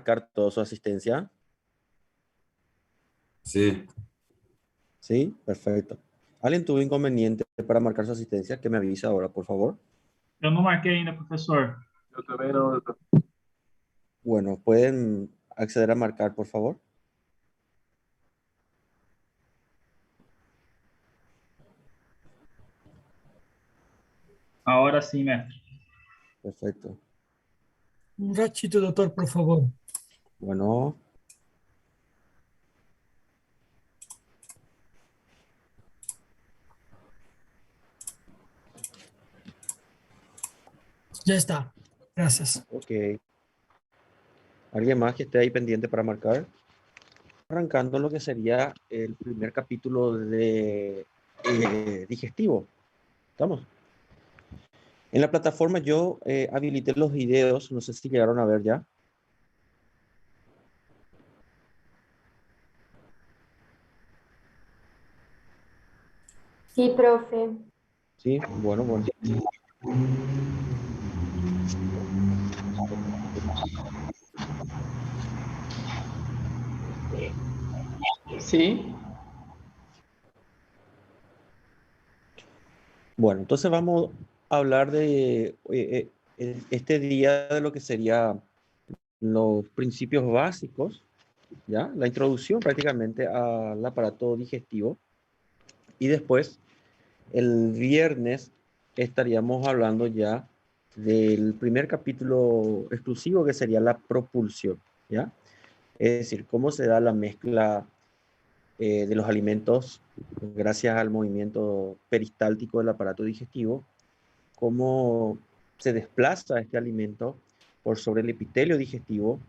marcar toda su asistencia? Sí. Sí, perfecto. ¿Alguien tuvo inconveniente para marcar su asistencia? Que me avise ahora, por favor. Eu não marquei ainda, professor. Eu também não, doutor. Bueno, ¿pueden acceder a marcar, por favor? Ahora sim, mestre. Perfecto. Un ratito, doctor, por favor. Bueno, Ya está. Gracias. ok. ¿Alguien más que esté ahí pendiente para marcar? Arrancando lo que sería el primer capítulo de digestivo. ¿Estamos? En la plataforma yo habilité los videos, no sé si llegaron a ver ya. Sí, profe. Sí, bueno, bueno. Sim. Bueno, entonces vamos a hablar de este día de lo que sería los principios básicos, ¿ya? La introducción prácticamente al aparato digestivo. Y después, el viernes, estaríamos hablando ya del primer capítulo exclusivo que sería la propulsión, ¿ya? Es decir, cómo se da la mezcla de los alimentos gracias al movimiento peristáltico del aparato digestivo, cómo se desplaza este alimento por sobre el epitelio digestivo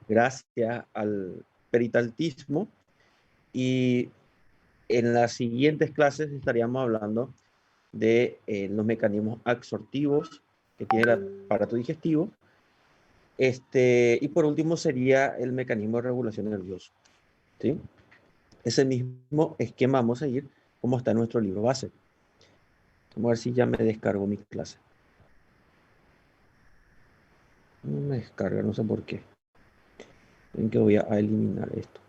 gracias al peristaltismo. Y en las siguientes clases estaríamos hablando de los mecanismos absortivos que tiene el aparato digestivo. Y por último sería el mecanismo de regulación nervioso, ¿sí? Ese mismo esquema vamos a seguir como está en nuestro libro base. Vamos a ver si ya me descargo mi clase. No me descarga, no sé por qué. Ven que voy a eliminar esto.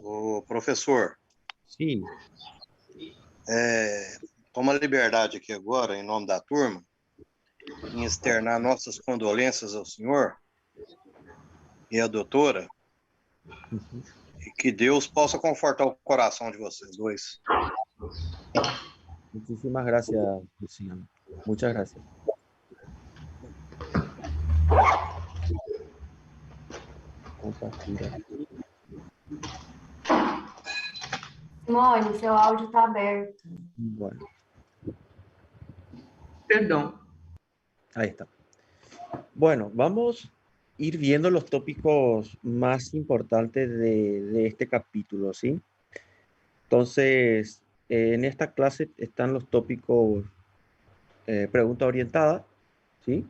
Ô, professor, Sí, toma a liberdade aqui agora, em nome da turma, em externar nossas condolências ao senhor e à doutora, e que Deus possa confortar o coração de vocês dois. muchísimas gracias, Luciano. Muchas gracias. Compartilhar. Simone, seu áudio está aberto. Bueno, Perdão. ahí está. Bueno, vamos a ir viendo los tópicos más importantes de este capítulo, ¿sí? Entonces, en esta clase están los tópicos pregunta orientada, ¿sí?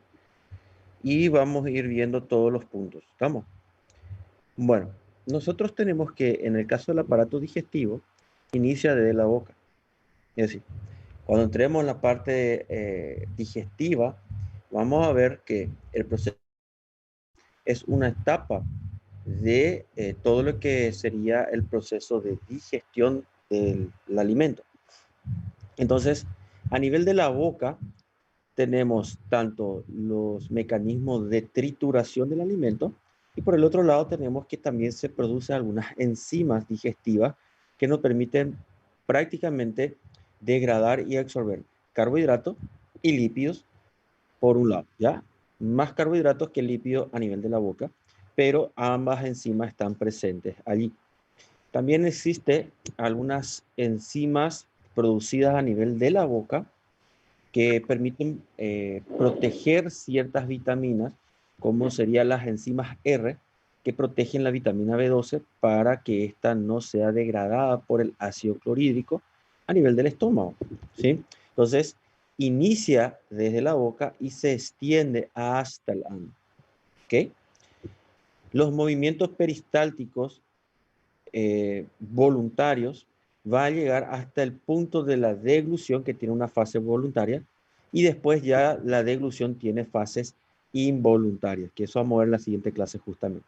Y vamos a ir viendo todos los puntos, ¿estamos? Bueno, nosotros tenemos que, en el caso del aparato digestivo, inicia desde la boca. Es decir, cuando entremos en la parte digestiva, vamos a ver que el proceso es una etapa de todo lo que sería el proceso de digestión del alimento. Entonces, a nivel de la boca, tenemos tanto los mecanismos de trituración del alimento y por el otro lado tenemos que también se producen algunas enzimas digestivas que nos permiten prácticamente degradar y absorber carbohidratos y lípidos por un lado, ¿ya? Más carbohidratos que lípidos a nivel de la boca, pero ambas enzimas están presentes allí. También existe algunas enzimas producidas a nivel de la boca que permiten proteger ciertas vitaminas, como serían las enzimas R, que protegen la vitamina B12 para que ésta no sea degradada por el ácido clorhídrico a nivel del estómago, ¿sí? Entonces, inicia desde la boca y se extiende hasta el ano, ¿ok? Los movimientos peristálticos voluntarios va a llegar hasta el punto de la deglución, que tiene una fase voluntaria, y después ya la deglución tiene fases involuntarias, que eso vamos a ver en la siguiente clase justamente.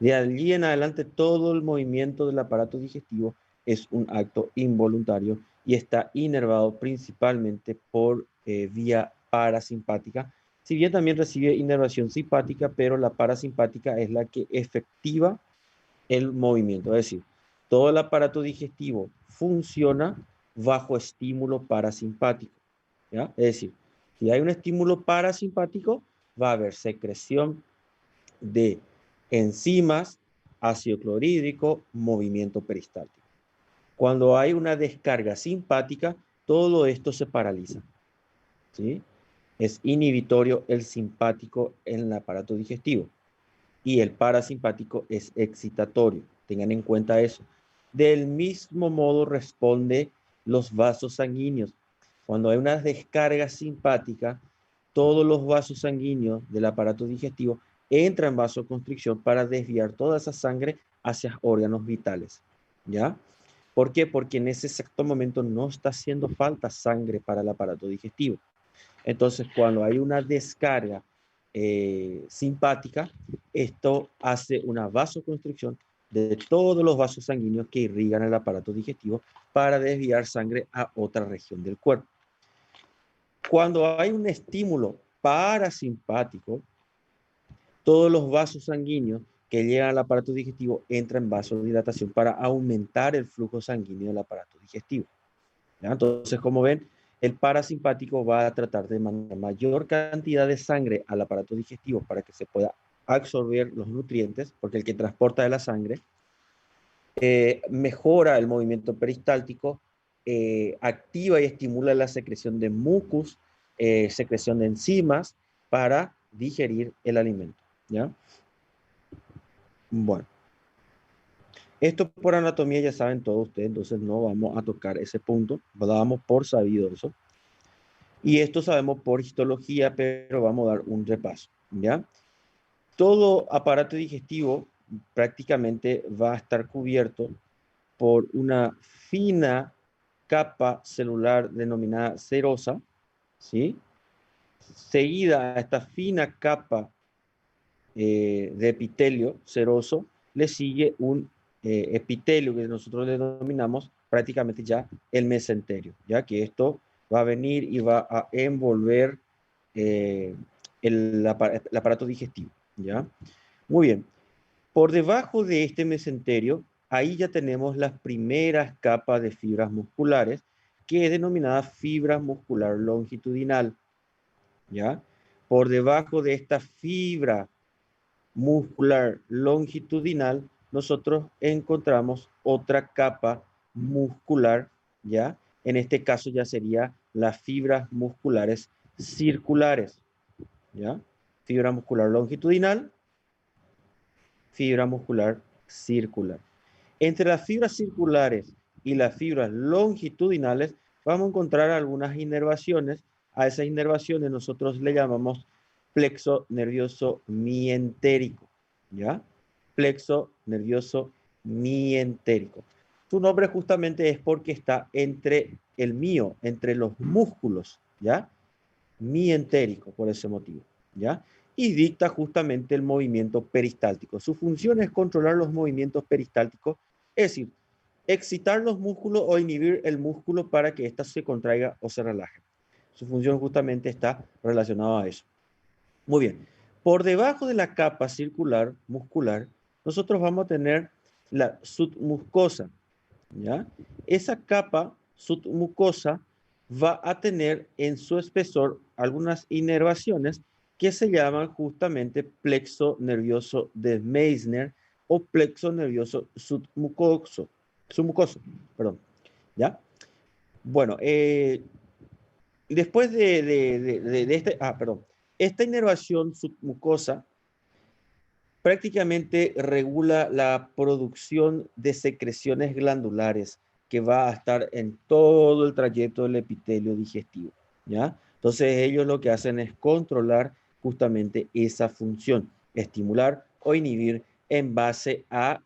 De allí en adelante, todo el movimiento del aparato digestivo es un acto involuntario y está inervado principalmente por vía parasimpática, si bien también recibe inervación simpática, pero la parasimpática es la que efectiva el movimiento. Es decir, todo el aparato digestivo funciona bajo estímulo parasimpático, ¿ya? Es decir, si hay un estímulo parasimpático, va a haber secreción de enzimas, ácido clorhídrico, movimiento peristáltico. Cuando hay una descarga simpática, todo esto se paraliza, ¿sí? Es inhibitorio el simpático en el aparato digestivo y el parasimpático es excitatorio. Tengan en cuenta eso. Del mismo modo responde los vasos sanguíneos. Cuando hay una descarga simpática, todos los vasos sanguíneos del aparato digestivo entran en vasoconstricción para desviar toda esa sangre hacia órganos vitales, ¿ya? ¿Por qué? Porque en ese exacto momento no está haciendo falta sangre para el aparato digestivo. Entonces, cuando hay una descarga simpática, esto hace una vasoconstricción de todos los vasos sanguíneos que irrigan el aparato digestivo para desviar sangre a otra región del cuerpo. Cuando hay un estímulo parasimpático, todos los vasos sanguíneos que llegan al aparato digestivo entran en vasodilatación para aumentar el flujo sanguíneo del aparato digestivo, ¿ya? Entonces, como ven, el parasimpático va a tratar de mandar mayor cantidad de sangre al aparato digestivo para que se pueda absorber los nutrientes, porque el que transporta de la sangre mejora el movimiento peristáltico, activa y estimula la secreción de mucus, secreción de enzimas para digerir el alimento, ¿ya? Bueno, esto por anatomía ya saben todos ustedes, entonces no vamos a tocar ese punto, lo damos por sabido eso. Y esto sabemos por histología, pero vamos a dar un repaso, ¿ya? Todo aparato digestivo prácticamente va a estar cubierto por una fina capa celular denominada serosa, ¿sí? Seguida a esta fina capa de epitelio seroso, le sigue un epitelio que nosotros le denominamos prácticamente ya el mesenterio, ya que esto va a venir y va a envolver el aparato digestivo, ¿ya? Muy bien. Por debajo de este mesenterio, ahí ya tenemos las primeras capas de fibras musculares, que es denominada fibra muscular longitudinal, ¿ya? Por debajo de esta fibra muscular longitudinal, nosotros encontramos otra capa muscular, ¿ya? En este caso ya sería las fibras musculares circulares, ¿ya? Fibra muscular longitudinal, fibra muscular circular. Entre las fibras circulares y las fibras longitudinales vamos a encontrar algunas inervaciones. A esas inervaciones nosotros le llamamos plexo nervioso mientérico, ¿ya? Plexo nervioso mientérico. Su nombre justamente es porque está entre el mío, entre los músculos, ¿ya? Mientérico, por ese motivo, ¿ya? Y dicta justamente el movimiento peristáltico. Su función es controlar los movimientos peristálticos, es decir, excitar los músculos o inhibir el músculo para que ésta se contraiga o se relaje. Su función justamente está relacionada a eso. Muy bien. Por debajo de la capa circular muscular, nosotros vamos a tener la submucosa, ¿ya? Esa capa submucosa va a tener en su espesor algunas inervaciones que se llaman justamente plexo nervioso de Meissner o plexo nervioso submucoso, perdón, ¿ya? Bueno, después esta inervación submucosa prácticamente regula la producción de secreciones glandulares que va a estar en todo el trayecto del epitelio digestivo, ¿ya? Entonces ellos lo que hacen es controlar justamente esa función, estimular o inhibir en base a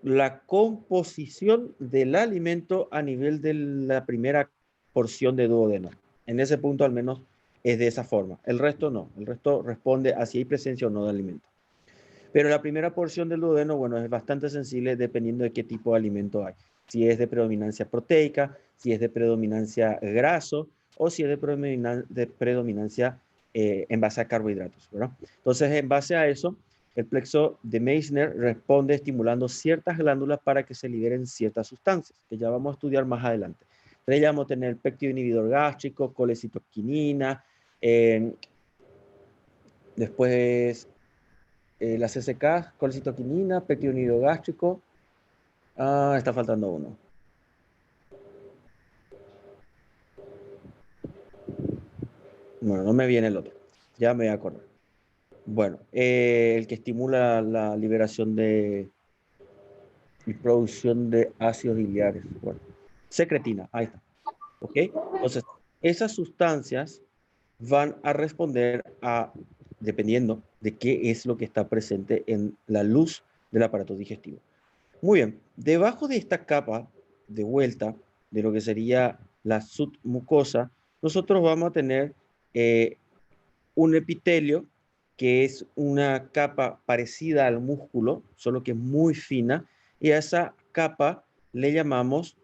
la composición del alimento a nivel de la primera porción de duodeno. En ese punto al menos es de esa forma. El resto no. El resto responde a si hay presencia o no de alimento. Pero la primera porción del duodeno, bueno, es bastante sensible dependiendo de qué tipo de alimento hay. Si es de predominancia proteica, si es de predominancia graso o si es de predominancia en base a carbohidratos, ¿verdad? Entonces, en base a eso, el plexo de Meissner responde estimulando ciertas glándulas para que se liberen ciertas sustancias, que ya vamos a estudiar más adelante. Entonces, ya vamos a tener péptido inhibidor gástrico, colecitoquinina, después la CCK, colecitoquinina, péptido inhibidor gástrico. Está faltando uno. Bueno, no me viene el otro. Ya me voy a acordar. Bueno, el que estimula la liberación y producción de ácidos biliares. Bueno, secretina, ahí está. ¿Ok? Entonces, esas sustancias van a responder dependiendo de qué es lo que está presente en la luz del aparato digestivo. Muy bien, debajo de esta capa de vuelta de lo que sería la submucosa, nosotros vamos a tener un epitelio que es una capa parecida al músculo, solo que muy fina, y a esa capa le llamamos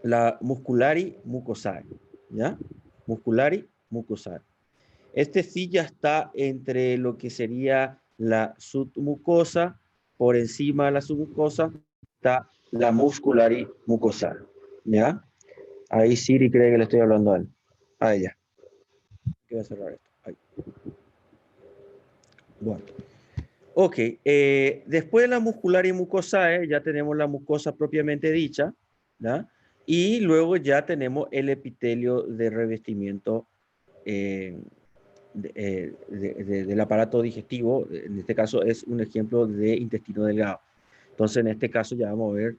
la musculari mucosae, ¿ya? Musculari mucosae. Este sí ya está entre lo que sería la submucosa, por encima de la submucosa está la musculari mucosae, ¿ya? Ahí Siri cree que le estoy hablando a él, a ella. Voy a cerrar esto. Ahí. Bueno. Ok, después de la muscular y mucosae, ya tenemos la mucosa propiamente dicha, ¿ya? Y luego ya tenemos el epitelio de revestimiento del aparato digestivo. En este caso es un ejemplo de intestino delgado. Entonces, en este caso ya vamos a ver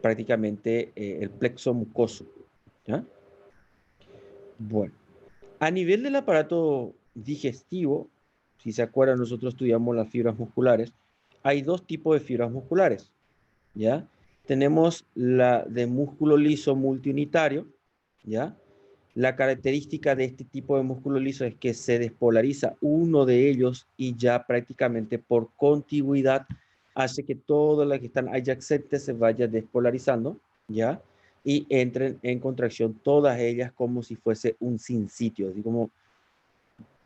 prácticamente el plexo mucoso, ¿ya? Bueno, a nivel del aparato digestivo, si se acuerdan, nosotros estudiamos las fibras musculares. Hay dos tipos de fibras musculares, ¿ya? Tenemos la de músculo liso multiunitario, ¿ya? La característica de este tipo de músculo liso es que se despolariza uno de ellos y ya prácticamente por contigüidad hace que todas las que están adyacentes se vayan despolarizando, ¿ya? Y entren en contracción todas ellas como si fuese un sinsitio, así como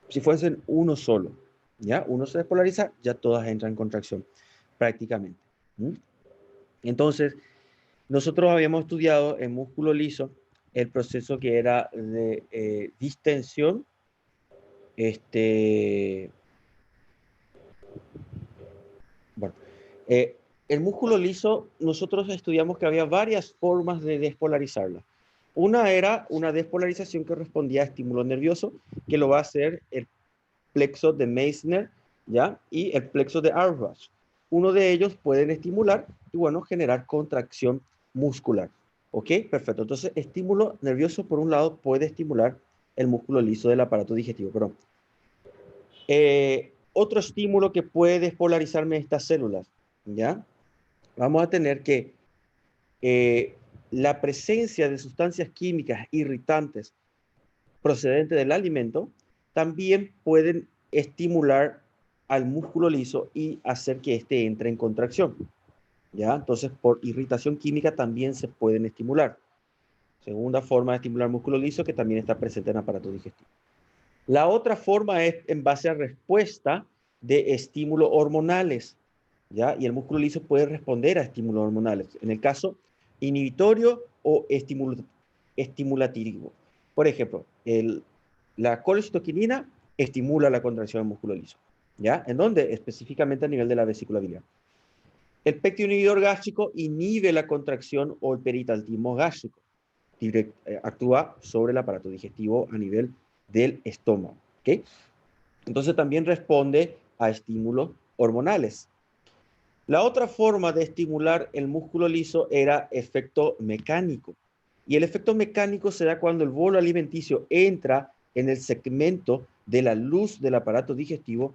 si fuesen uno solo, ¿ya? Uno se despolariza, ya todas entran en contracción, prácticamente. Entonces, nosotros habíamos estudiado en músculo liso el proceso que era de distensión, bueno, el músculo liso, nosotros estudiamos que había varias formas de despolarizarla. Una era una despolarización que respondía a estímulo nervioso, que lo va a hacer el plexo de Meissner, ¿ya? Y el plexo de Auerbach. Uno de ellos pueden estimular y, bueno, generar contracción muscular. ¿Ok? Perfecto. Entonces, estímulo nervioso, por un lado, puede estimular el músculo liso del aparato digestivo. Perdón. Otro estímulo que puede despolarizarme estas células, ¿ya? Vamos a tener que la presencia de sustancias químicas irritantes procedentes del alimento también pueden estimular al músculo liso y hacer que éste entre en contracción, ¿ya? Entonces, por irritación química también se pueden estimular. Segunda forma de estimular músculo liso que también está presente en el aparato digestivo. La otra forma es en base a respuesta de estímulos hormonales, ¿ya? Y el músculo liso puede responder a estímulos hormonales. En el caso inhibitorio o estimulativo. Por ejemplo, la colecitoquinina estimula la contracción del músculo liso, ¿ya? ¿En dónde? Específicamente a nivel de la vesícula biliar. El péptido inhibidor gástrico inhibe la contracción o el peritaltismo gástrico. Actúa sobre el aparato digestivo a nivel del estómago, ¿ok? Entonces también responde a estímulos hormonales. La otra forma de estimular el músculo liso era efecto mecánico. Y el efecto mecánico se da cuando el bolo alimenticio entra en el segmento de la luz del aparato digestivo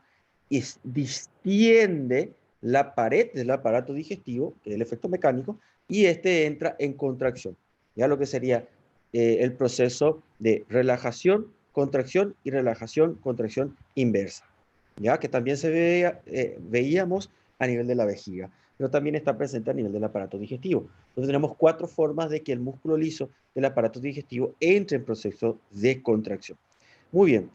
y distiende la pared del aparato digestivo, que es el efecto mecánico, y este entra en contracción. Ya lo que sería el proceso de relajación, contracción y relajación, contracción inversa, ¿ya? Que también veíamos a nivel de la vejiga, pero también está presente a nivel del aparato digestivo. Entonces tenemos 4 formas de que el músculo liso del aparato digestivo entre en proceso de contracción. Muy bien.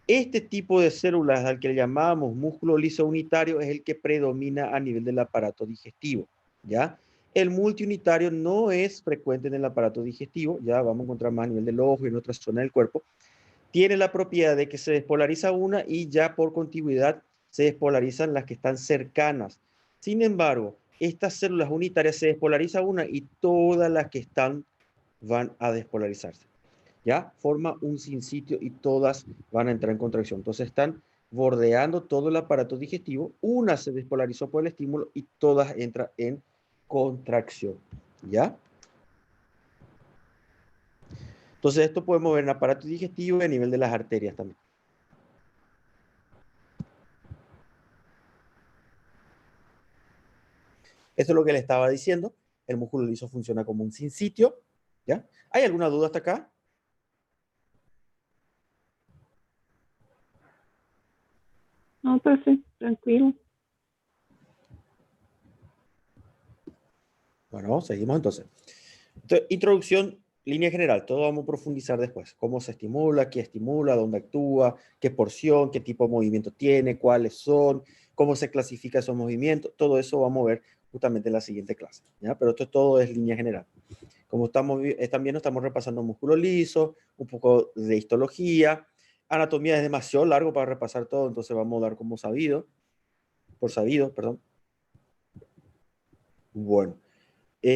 Este tipo de células al que le llamamos músculo liso unitario es el que predomina a nivel del aparato digestivo, ¿ya? El multiunitario no es frecuente en el aparato digestivo, ya vamos a encontrar más a nivel del ojo y en otras zonas del cuerpo. Tiene la propiedad de que se despolariza una y ya por contigüidad se despolarizan las que están cercanas. Sin embargo, estas células unitarias se despolariza una y todas las que están van a despolarizarse. ¿Ya? Forma un sinsitio y todas van a entrar en contracción. Entonces están bordeando todo el aparato digestivo. Una se despolarizó por el estímulo y todas entran en contracción. ¿Ya? Entonces esto podemos ver en el aparato digestivo y a nivel de las arterias también. Eso es lo que le estaba diciendo. El músculo liso funciona como un sinsitio. ¿Ya? ¿Hay alguna duda hasta acá? No, profe, tranquilo. Bueno, seguimos entonces. Introducción, línea general, todo vamos a profundizar después. Cómo se estimula, dónde actúa, qué porción, qué tipo de movimiento tiene, cuáles son, cómo se clasifica esos movimientos, todo eso vamos a ver justamente en la siguiente clase, ¿ya? Pero esto todo es línea general. Como están viendo, estamos repasando músculo liso, un poco de histología, anatomía es demasiado largo para repasar todo, entonces vamos a dar como por sabido, perdón. Bueno. A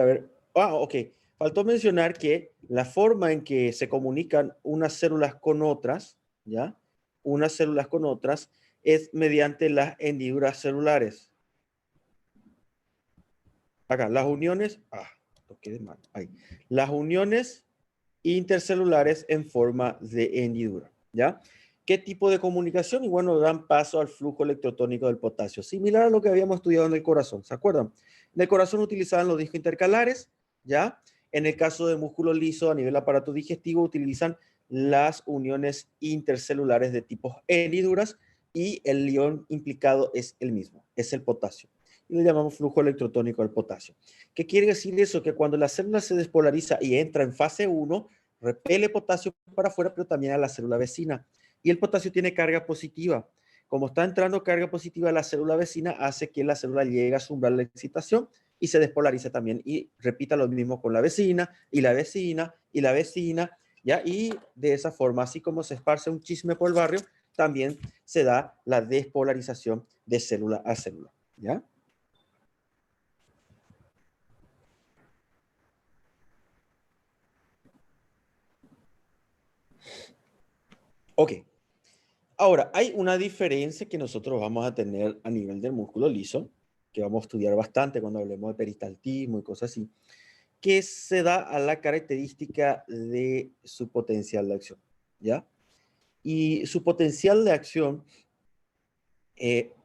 ver. Ok. Faltó mencionar que la forma en que se comunican unas células con otras, ¿ya? Unas células con otras es mediante las hendiduras celulares. Acá, las uniones, toqué de mal, ahí. Las uniones intercelulares en forma de hendidura, ¿ya? ¿Qué tipo de comunicación? Y bueno, dan paso al flujo electrotónico del potasio, similar a lo que habíamos estudiado en el corazón, ¿se acuerdan? En el corazón utilizaban los discos intercalares, ¿ya? En el caso de músculo liso a nivel aparato digestivo utilizan las uniones intercelulares de tipo hendiduras y el ion implicado es el mismo, es el potasio. Y le llamamos flujo electrotónico al potasio. ¿Qué quiere decir eso? Que cuando la célula se despolariza y entra en fase 1, repele potasio para afuera, pero también a la célula vecina. Y el potasio tiene carga positiva. Como está entrando carga positiva a la célula vecina, hace que la célula llegue a su umbral de excitación y se despolarice también. Y repita lo mismo con la vecina, y la vecina, y la vecina, ¿ya? Y de esa forma, así como se esparce un chisme por el barrio, también se da la despolarización de célula a célula, ¿ya? Ok. Ahora, hay una diferencia que nosotros vamos a tener a nivel del músculo liso, que vamos a estudiar bastante cuando hablemos de peristaltismo y cosas así, que se da a la característica de su potencial de acción, ¿ya? Y su potencial de acción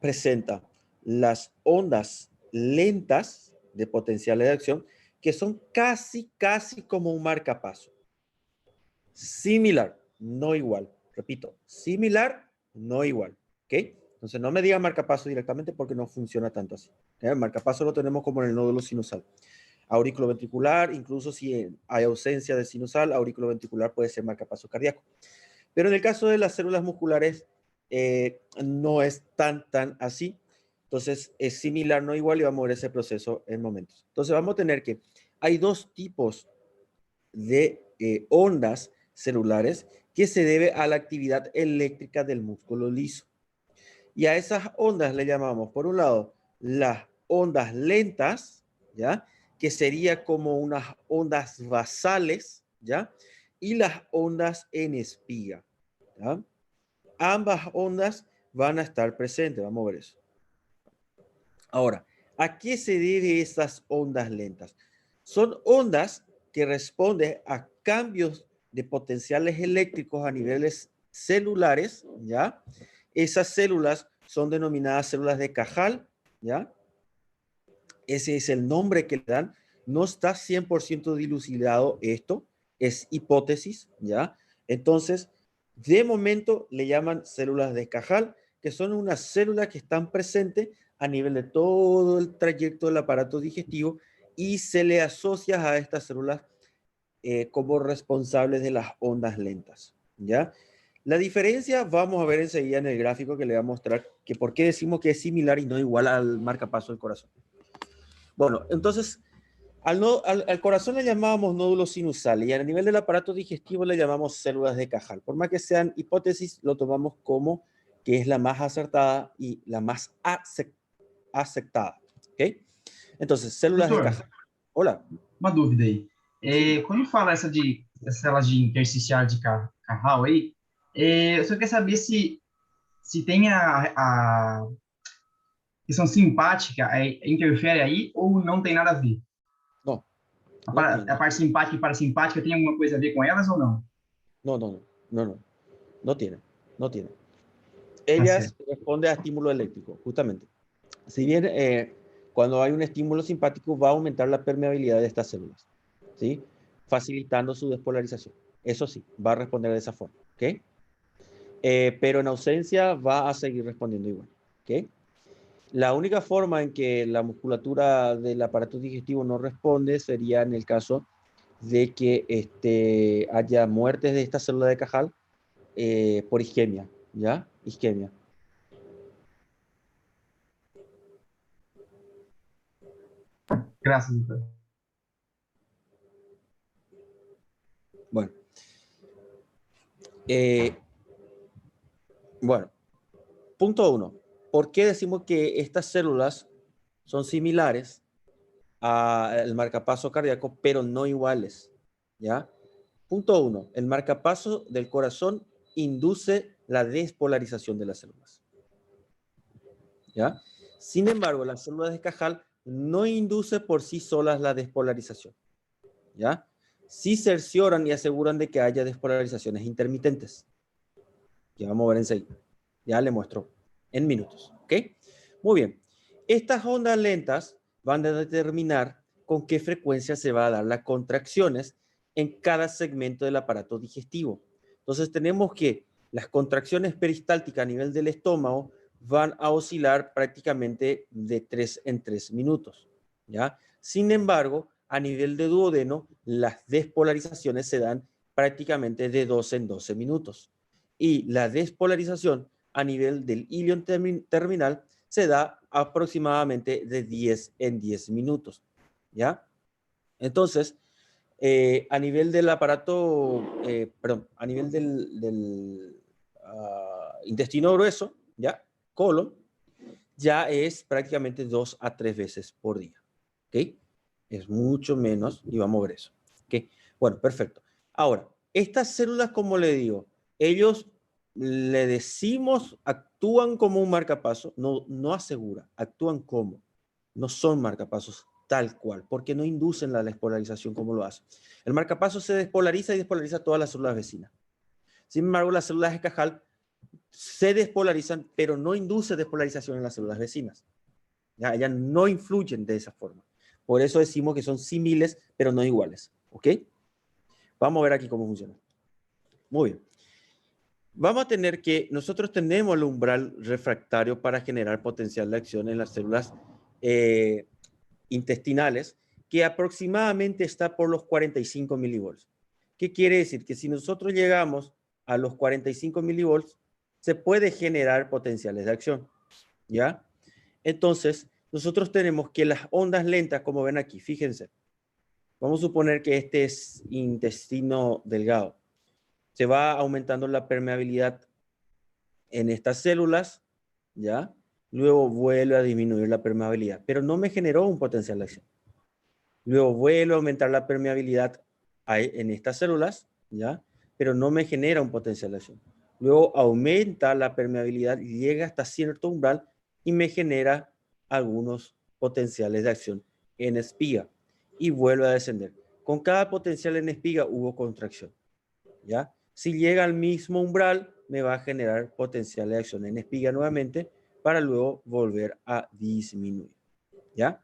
presenta las ondas lentas de potenciales de acción, que son casi como un marcapaso. Similar, no igual. Repito, similar, no igual. ¿Ok? Entonces no me diga marcapaso directamente porque no funciona tanto así. El marcapaso lo tenemos como en el nódulo sinusal. Auriculoventricular, incluso si hay ausencia de sinusal, auriculoventricular puede ser marcapaso cardíaco. Pero en el caso de las células musculares no es tan así. Entonces es similar, no igual, y vamos a ver ese proceso en momentos. Entonces vamos a tener que hay dos tipos de ondas celulares que se debe a la actividad eléctrica del músculo liso. Y a esas ondas le llamamos, por un lado, las ondas lentas, ¿ya? Que sería como unas ondas basales, ¿ya? Y las ondas en espiga, ¿ya? Ambas ondas van a estar presentes, vamos a ver eso. Ahora, ¿a qué se debe esas ondas lentas? Son ondas que responden a cambios de potenciales eléctricos a niveles celulares, ¿ya? Esas células son denominadas células de Cajal, ¿ya? Ese es el nombre que le dan. no está 100% dilucidado esto, es hipótesis, ¿ya? Entonces, de momento le llaman células de Cajal, que son unas células que están presentes a nivel de todo el trayecto del aparato digestivo y se le asocia a estas células como responsables de las ondas lentas, ¿ya? La diferencia vamos a ver enseguida en el gráfico que le voy a mostrar que por qué decimos que es similar y no igual al marcapaso del corazón. Bueno, entonces, al corazón le llamábamos nódulo sinusal y a nivel del aparato digestivo le llamamos células de Cajal. Por más que sean hipótesis, lo tomamos como que es la más acertada y la más aceptada. ¿Ok? Entonces, células de Professor, Cajal. Hola. uma dúvida aí. Quando fala essa células de intersticial de Cajal aí, eu só quero saber se tem a questão simpática interfere aí ou não tem nada a ver? No. A tiene. parte simpática e parasimpática tem alguma coisa a ver com elas ou não? No tiene. Ellas responden a estímulo eléctrico, justamente. Si bien cuando hay un estímulo simpático va a aumentar la permeabilidad de estas células, ¿sí? Facilitando su despolarización. Eso sí, va a responder de esa forma, ¿ok? Pero en ausencia va a seguir respondiendo igual, ¿ok? La única forma en que la musculatura del aparato digestivo no responde sería en el caso de que haya muertes de esta célula de Cajal por isquemia, ¿ya? Isquemia. Graças, doutor. Bueno, punto 1. ¿Por qué decimos que estas células son similares al marcapaso cardíaco, pero no iguales? ¿Ya? Punto 1. El marcapaso del corazón induce la despolarización de las células. ¿Ya? Sin embargo, las células de Cajal no induce por sí solas la despolarización. ¿Ya? Sí cercioran y aseguran de que haya despolarizaciones intermitentes. Que vamos a ver enseguida. Ya le muestro en minutos. ¿Ok? Muy bien. Estas ondas lentas van a determinar con qué frecuencia se va a dar las contracciones en cada segmento del aparato digestivo. Entonces tenemos que las contracciones peristálticas a nivel del estómago van a oscilar prácticamente de 3 en 3 minutos. ¿Ya? Sin embargo, a nivel de duodeno, las despolarizaciones se dan prácticamente de 12 en 12 minutos. Y la despolarización a nivel del ilion terminal se da aproximadamente de 10 en 10 minutos. ¿Ya? Entonces, a nivel del aparato, a nivel del intestino grueso, ¿ya? Colon, ya es prácticamente 2 a 3 veces por día. ¿Ok? Es mucho menos y vamos a ver eso. ¿Ok? Bueno, perfecto. Ahora, estas células, como le digo, ellos le decimos, actúan como un marcapaso, no asegura, actúan como, no son marcapasos tal cual, porque no inducen la despolarización como lo hacen. El marcapaso se despolariza y despolariza todas las células vecinas. Sin embargo, las células de Cajal se despolarizan, pero no induce despolarización en las células vecinas. Ya, ellas no influyen de esa forma. Por eso decimos que son similares, pero no iguales. ¿Ok? Vamos a ver aquí cómo funciona. Muy bien. Vamos a tener que, nosotros tenemos el umbral refractario para generar potencial de acción en las células intestinales, que aproximadamente está por los 45 milivolts. ¿Qué quiere decir? Que si nosotros llegamos a los 45 milivolts, se puede generar potenciales de acción, ¿ya? Entonces, nosotros tenemos que las ondas lentas, como ven aquí, fíjense, vamos a suponer que este es intestino delgado. Se va aumentando la permeabilidad en estas células, ¿ya? Luego vuelve a disminuir la permeabilidad, pero no me generó un potencial de acción. Luego vuelve a aumentar la permeabilidad en estas células, ¿ya? Pero no me genera un potencial de acción. Luego aumenta la permeabilidad y llega hasta cierto umbral y me genera algunos potenciales de acción en espiga y vuelve a descender. Con cada potencial en espiga hubo contracción, ¿ya? Si llega al mismo umbral, me va a generar potencial de acción en espiga nuevamente para luego volver a disminuir, ¿ya?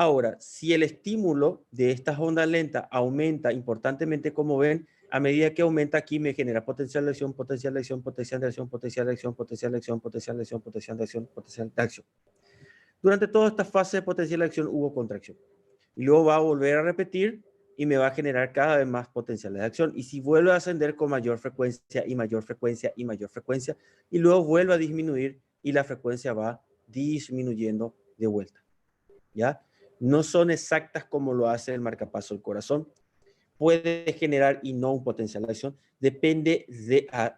Ahora, si el estímulo de estas ondas lentas aumenta importantemente, como ven, a medida que aumenta aquí me genera potencial de acción, potencial de acción, potencial de acción, potencial de acción, potencial de acción, potencial de acción, potencial de acción, potencial de acción. Durante toda esta fase de potencial de acción hubo contracción. Y luego va a volver a repetir y me va a generar cada vez más potenciales de acción. Y si vuelve a ascender con mayor frecuencia y mayor frecuencia y mayor frecuencia, y luego vuelve a disminuir y la frecuencia va disminuyendo de vuelta. ¿Ya? No son exactas como lo hace el marcapaso del corazón. Puede generar y no un potencial de acción. Depende de a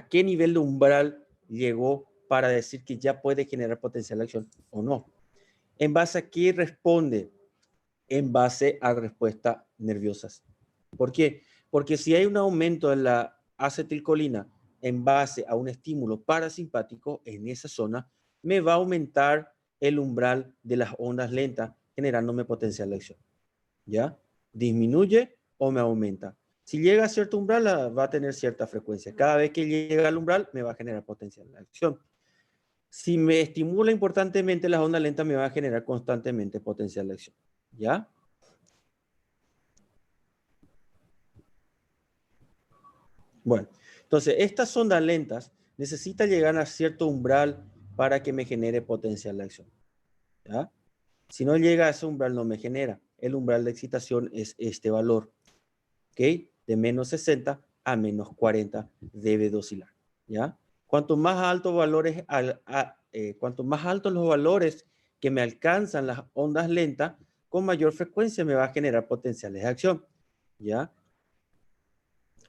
qué nivel de umbral llegó para decir que ya puede generar potencial de acción o no. ¿En base a qué responde? En base a respuestas nerviosas. ¿Por qué? Porque si hay un aumento en la acetilcolina en base a un estímulo parasimpático en esa zona, me va a aumentar el umbral de las ondas lentas, generándome potencial de acción. ¿Ya? Disminuye o me aumenta. Si llega a cierto umbral, va a tener cierta frecuencia. Cada vez que llega al umbral, me va a generar potencial de acción. Si me estimula importantemente las ondas lentas, me va a generar constantemente potencial de acción. ¿Ya? Bueno, entonces estas ondas lentas necesitan llegar a cierto umbral para que me genere potencial de acción. ¿Ya? Si no llega a ese umbral, no me genera. El umbral de excitación es este valor. ¿Ok? De menos 60 a menos 40 debe de oscilar. ¿Ya? Cuanto más altos los valores que me alcanzan las ondas lentas, con mayor frecuencia me va a generar potenciales de acción. ¿Ya?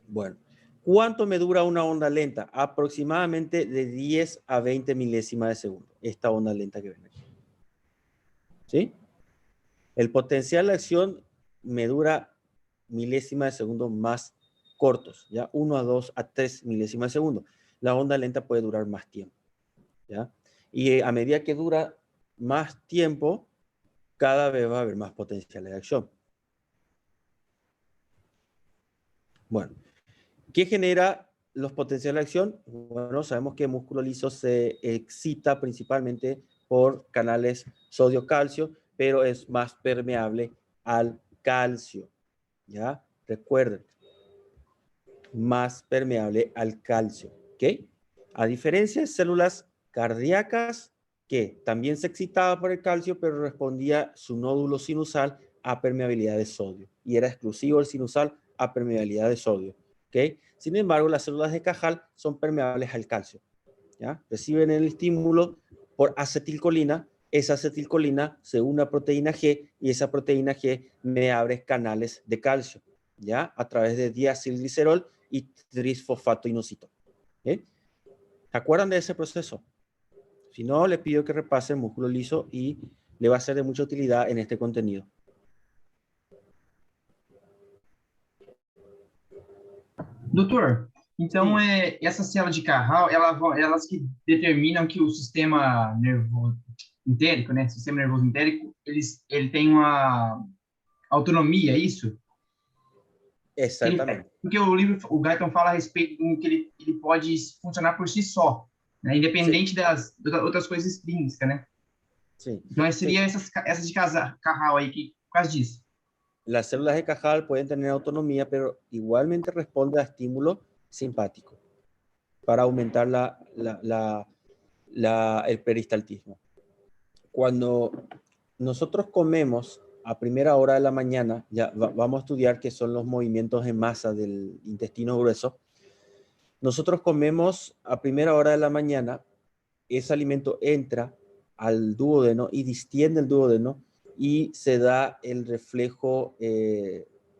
Bueno, ¿cuánto me dura una onda lenta? Aproximadamente de 10 a 20 milésimas de segundo. Esta onda lenta que ven aquí. ¿Sí? El potencial de acción me dura milésimas de segundo más cortos, ¿ya? 1 a 2 a 3 milésimas de segundo. La onda lenta puede durar más tiempo, ¿ya? Y a medida que dura más tiempo, cada vez va a haber más potenciales de acción. Bueno, ¿qué genera los potenciales de acción? Bueno, sabemos que el músculo liso se excita principalmente por canales sodio-calcio, pero es más permeable al calcio, ¿ya? Recuerden, más permeable al calcio, ¿ok? A diferencia de células cardíacas que también se excitaba por el calcio, pero respondía su nódulo sinusal a permeabilidad de sodio y era exclusivo el sinusal a permeabilidad de sodio, ¿ok? Sin embargo, las células de Cajal son permeables al calcio, ¿ya? Reciben el estímulo por acetilcolina, esa acetilcolina se une a proteína G y esa proteína G me abre canales de calcio, ¿ya? A través de diacilglicerol y trisfosfato inositol. ¿Sí? ¿Se acuerdan de ese proceso? Si no, le pido que repase el músculo liso y le va a ser de mucha utilidad en este contenido. Doutor, então Sim. essas células de Carral, elas que determinam que o sistema nervoso entérico, né? Sistema nervoso entérico, ele tem uma autonomia, é isso? Exatamente. Porque o livro, o Guyton fala a respeito de que ele pode funcionar por si só, né? Independente das outras coisas extrínsecas, né? Sí. Então seria essas de Carral aí, que, por causa disso. Las células de Cajal pueden tener autonomía, pero igualmente responde a estímulo simpático para aumentar el peristaltismo. Cuando nosotros comemos a primera hora de la mañana, ya vamos a estudiar qué son los movimientos en masa del intestino grueso. Nosotros comemos a primera hora de la mañana, ese alimento entra al duodeno y distiende el duodeno y se da el reflejo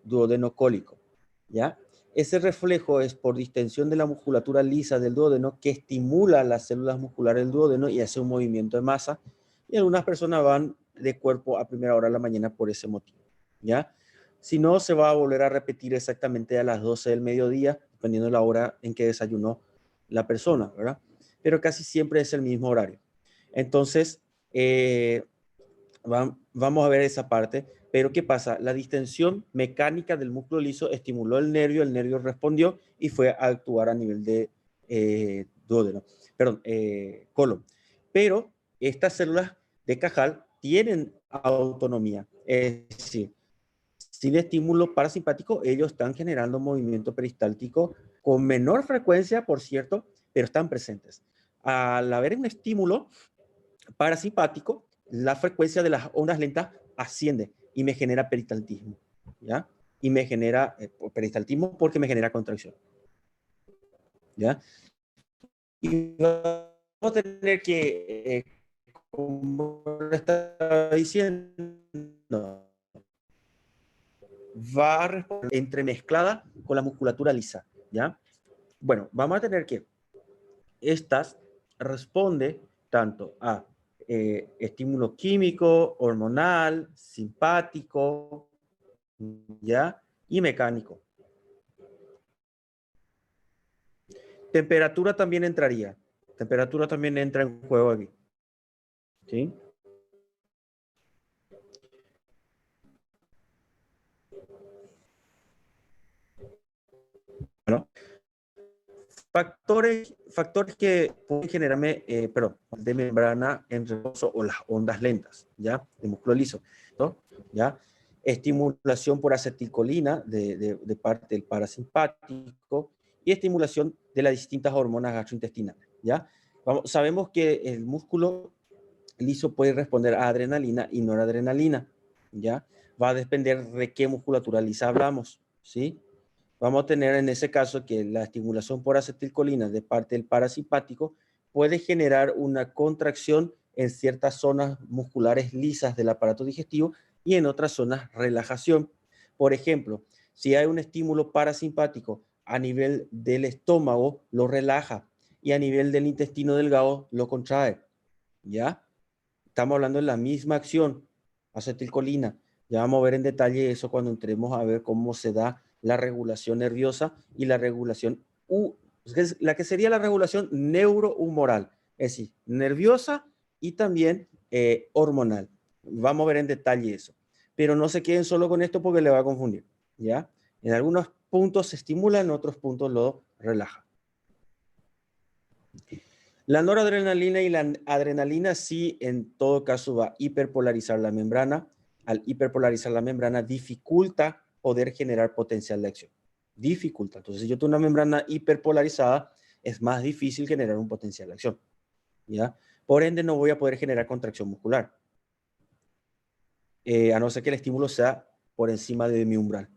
duodenocólico, ¿ya? Ese reflejo es por distensión de la musculatura lisa del duodeno que estimula las células musculares del duodeno y hace un movimiento de masa. Y algunas personas van de cuerpo a primera hora de la mañana por ese motivo, ¿ya? Si no, se va a volver a repetir exactamente a las 12 del mediodía, dependiendo de la hora en que desayunó la persona, ¿verdad? Pero casi siempre es el mismo horario. Entonces, vamos a ver esa parte. Pero ¿qué pasa? La distensión mecánica del músculo liso estimuló el nervio respondió y fue a actuar a nivel de duodeno, perdón, colon. Pero estas células de Cajal tienen autonomía. Es decir, sin estímulo parasimpático, ellos están generando movimiento peristáltico con menor frecuencia, por cierto, pero están presentes. Al haber un estímulo parasimpático, la frecuencia de las ondas lentas asciende y me genera peristaltismo, ¿ya? Y me genera peristaltismo porque me genera contracción, ¿ya? Y vamos a tener que, como lo estaba diciendo, va a responder entremezclada con la musculatura lisa, ¿ya? Bueno, vamos a tener que estas responde tanto a estímulo químico, hormonal, simpático, ¿ya? Y mecánico. Temperatura también entraría. Temperatura también entra en juego aquí. ¿Sí? Bueno, factores que pueden generarme, de membrana en reposo o las ondas lentas, ¿ya? De músculo liso, ¿no? ¿Ya? Estimulación por acetilcolina de parte del parasimpático y estimulación de las distintas hormonas gastrointestinales, ¿ya? Sabemos que el músculo liso puede responder a adrenalina y noradrenalina, ¿ya? Va a depender de qué musculatura lisa hablamos, ¿sí? Vamos a tener en ese caso que la estimulación por acetilcolina de parte del parasimpático puede generar una contracción en ciertas zonas musculares lisas del aparato digestivo y en otras zonas relajación. Por ejemplo, si hay un estímulo parasimpático a nivel del estómago, lo relaja, y a nivel del intestino delgado lo contrae, ¿ya? Estamos hablando de la misma acción, acetilcolina. Ya vamos a ver en detalle eso cuando entremos a ver cómo se da la regulación nerviosa y la regulación, la que sería la regulación neurohumoral, es decir, nerviosa y también hormonal. Vamos a ver en detalle eso. Pero no se queden solo con esto porque le va a confundir, ¿ya? En algunos puntos se estimula, en otros puntos lo relaja. La noradrenalina y la adrenalina sí, en todo caso, va a hiperpolarizar la membrana. Al hiperpolarizar la membrana, dificulta poder generar potencial de acción. Dificulta. Entonces, si yo tengo una membrana hiperpolarizada, es más difícil generar un potencial de acción, ¿ya? Por ende, no voy a poder generar contracción muscular. A no ser que el estímulo sea por encima de mi umbral.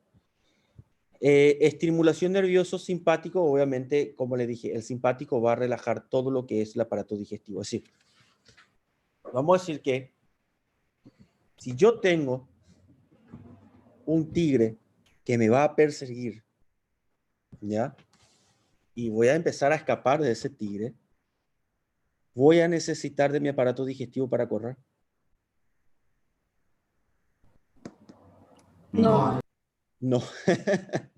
Estimulación nervioso simpático, obviamente, como le dije, el simpático va a relajar todo lo que es el aparato digestivo. Es decir, vamos a decir que si yo tengo un tigre que me va a perseguir, ¿ya? Y voy a empezar a escapar de ese tigre, ¿voy a necesitar de mi aparato digestivo para correr? No. No,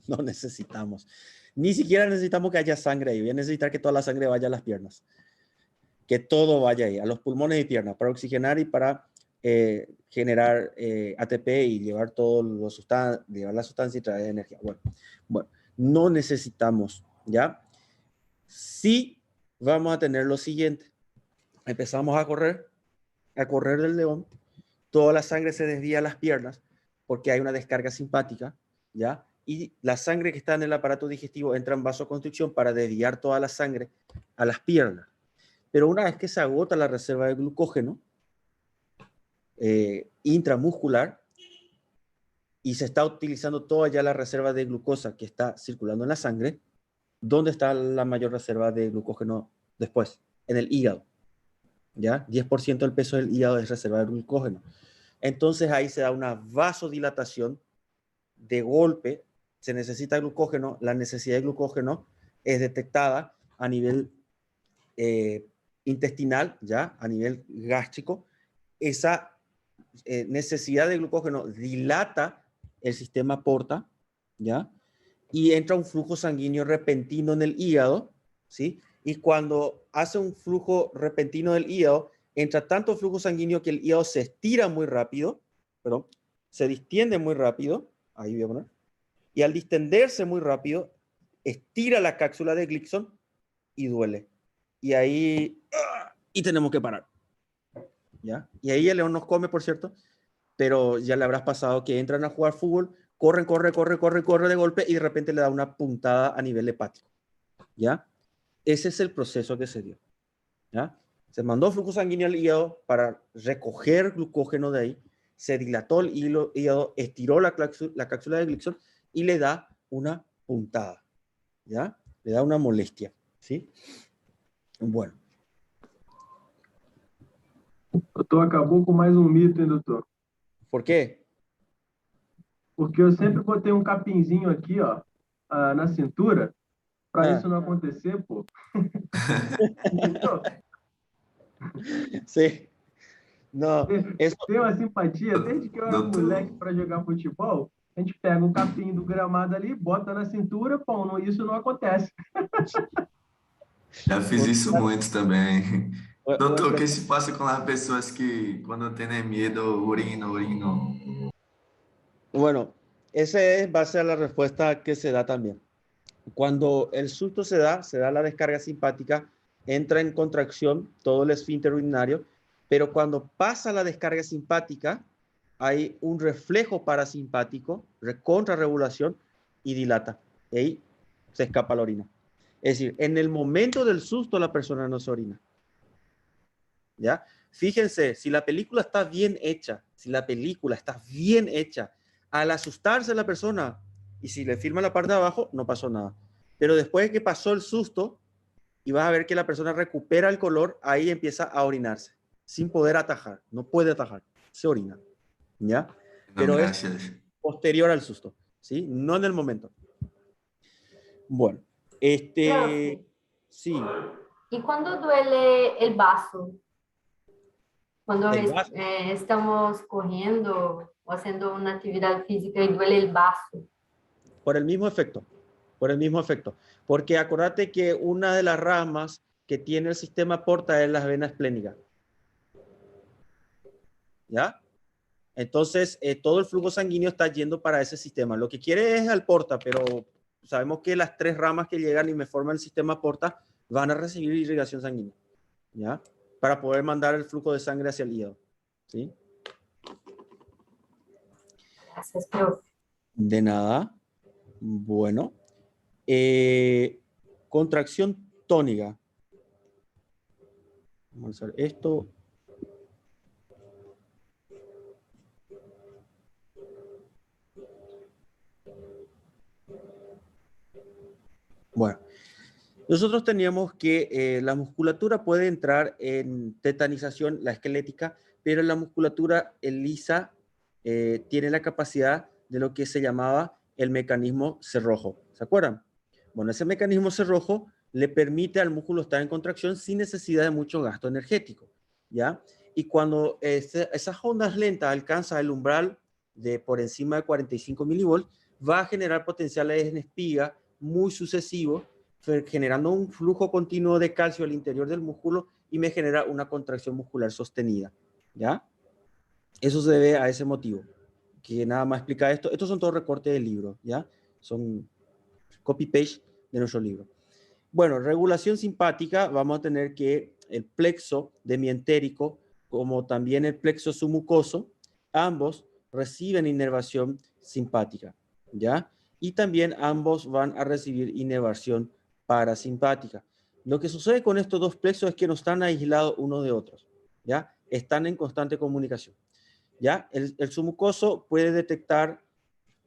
no necesitamos. Ni siquiera necesitamos que haya sangre ahí. Voy a necesitar que toda la sangre vaya a las piernas. Que todo vaya ahí, a los pulmones y piernas, para oxigenar y para generar ATP y llevar llevar la sustancia y traer energía. Bueno, no necesitamos, ¿ya? Sí vamos a tener lo siguiente. Empezamos a correr del león, toda la sangre se desvía a las piernas porque hay una descarga simpática, ¿ya? Y la sangre que está en el aparato digestivo entra en vasoconstricción para desviar toda la sangre a las piernas. Pero una vez que se agota la reserva de glucógeno intramuscular y se está utilizando toda ya la reserva de glucosa que está circulando en la sangre, ¿dónde está la mayor reserva de glucógeno después? En el hígado, ¿ya? 10% del peso del hígado es reserva de glucógeno. Entonces ahí se da una vasodilatación de golpe, se necesita glucógeno, la necesidad de glucógeno es detectada a nivel intestinal, ¿ya? A nivel gástrico. Esa necesidad de glucógeno dilata el sistema porta, ¿ya? Y entra un flujo sanguíneo repentino en el hígado, ¿sí? Y cuando hace un flujo repentino del hígado, entra tanto flujo sanguíneo que el hígado se estira muy rápido, perdón, se distiende muy rápido, ahí voy a poner, y al distenderse muy rápido, estira la cápsula de Glickson y duele. Y ahí, y tenemos que parar, ¿ya? Y ahí el león nos come, por cierto, pero ya le habrás pasado que entran a jugar fútbol, corre de golpe y de repente le da una puntada a nivel hepático, ¿ya? Ese es el proceso que se dio, ¿ya? Se mandó flujo sanguíneo al hígado para recoger glucógeno de ahí, se dilató el hígado, estiró la cápsula de Glickson y le da una puntada, ¿ya? Le da una molestia, ¿sí? Bueno. Doutor, acabou com mais um mito, hein, doutor? ¿Por qué? Porque eu sempre botei um capinzinho aqui, ó, na cintura, para Ah. isso não acontecer, pô. Entendeu? Sí. No, eso, Tem uma simpatia, desde que eu era Doutor. moleque para jogar futebol, a gente pega um capinho do gramado ali, bota na cintura, pô, não, isso não acontece. Já fiz isso muito também. Doutor, o que bueno, se passa com as pessoas que quando têm medo urinam? bueno, esa es base a la respuesta que se da también. Cuando el susto se da la descarga simpática, entra en contracción todo el esfínter urinario, pero cuando pasa la descarga simpática, hay un reflejo parasimpático, contrarregulación y dilata. Y ahí se escapa la orina. Es decir, en el momento del susto la persona no se orina. ¿Ya? Fíjense, si la película está bien hecha, al asustarse la persona y si le firma la parte de abajo, no pasó nada. Pero después de que pasó el susto y vas a ver que la persona recupera el color, ahí empieza a orinarse, sin poder atajar. No puede atajar, se orina. ¿Ya? Não, Pero es graças. posterior al susto, ¿sí? No en el momento. Bueno, Profe. sí. ¿Y cuándo duele el vaso? Cuando El vaso. estamos corriendo o haciendo una actividad física y duele el vaso. Por el mismo efecto, porque acordate que una de las ramas que tiene el sistema porta es las venas esplénicas, ¿ya? Entonces, todo el flujo sanguíneo está yendo para ese sistema. Lo que quiere es al porta, pero sabemos que las tres ramas que llegan y me forman el sistema porta van a recibir irrigación sanguínea, ¿ya? Para poder mandar el flujo de sangre hacia el hígado, ¿sí? Gracias, profe. De nada. Bueno. Contracción tónica. Vamos a hacer esto. Bueno. Nosotros teníamos que la musculatura puede entrar en tetanización, la esquelética, pero la musculatura lisa tiene la capacidad de lo que se llamaba el mecanismo cerrojo. ¿Se acuerdan? Bueno, ese mecanismo cerrojo le permite al músculo estar en contracción sin necesidad de mucho gasto energético, ¿ya? Y cuando esas ondas lentas alcanzan el umbral de por encima de 45 milivolts, va a generar potenciales en espiga muy sucesivos, generando un flujo continuo de calcio al interior del músculo y me genera una contracción muscular sostenida, ¿ya? Eso se debe a ese motivo, que nada más explica esto. Estos son todos recortes del libro, ¿ya? Son copy-paste de nuestro libro. Bueno, regulación simpática, vamos a tener que el plexo demientérico, como también el plexo submucoso, ambos reciben inervación simpática, ¿ya? Y también ambos van a recibir inervación parasimpática. Lo que sucede con estos dos plexos es que no están aislados unos de otros, ¿ya? Están en constante comunicación, ¿ya? El submucoso puede detectar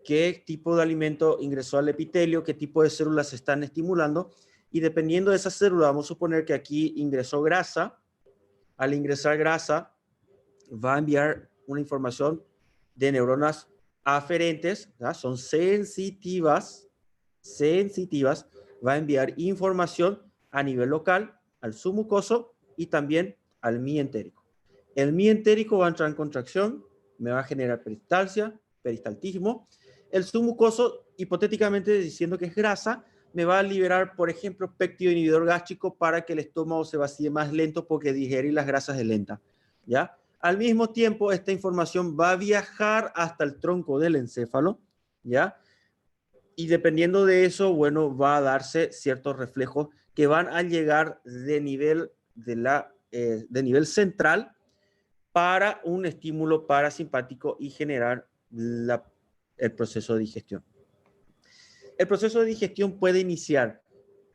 qué tipo de alimento ingresó al epitelio, qué tipo de células se están estimulando, y dependiendo de esa célula, vamos a suponer que aquí ingresó grasa. Al ingresar grasa, va a enviar una información de neuronas aferentes, ¿ya? Son sensitivas, va a enviar información a nivel local, al submucoso y también al mientérico. El mientérico va a entrar en contracción, me va a generar peristalsia, peristaltismo. El submucoso, hipotéticamente diciendo que es grasa, me va a liberar, por ejemplo, péptido inhibidor gástrico para que el estómago se vacíe más lento porque digerir las grasas es lenta, ¿ya? Al mismo tiempo, esta información va a viajar hasta el tronco del encéfalo, ¿ya? Y dependiendo de eso, bueno, va a darse ciertos reflejos que van a llegar de nivel central para un estímulo parasimpático y generar el proceso de digestión. El proceso de digestión puede iniciar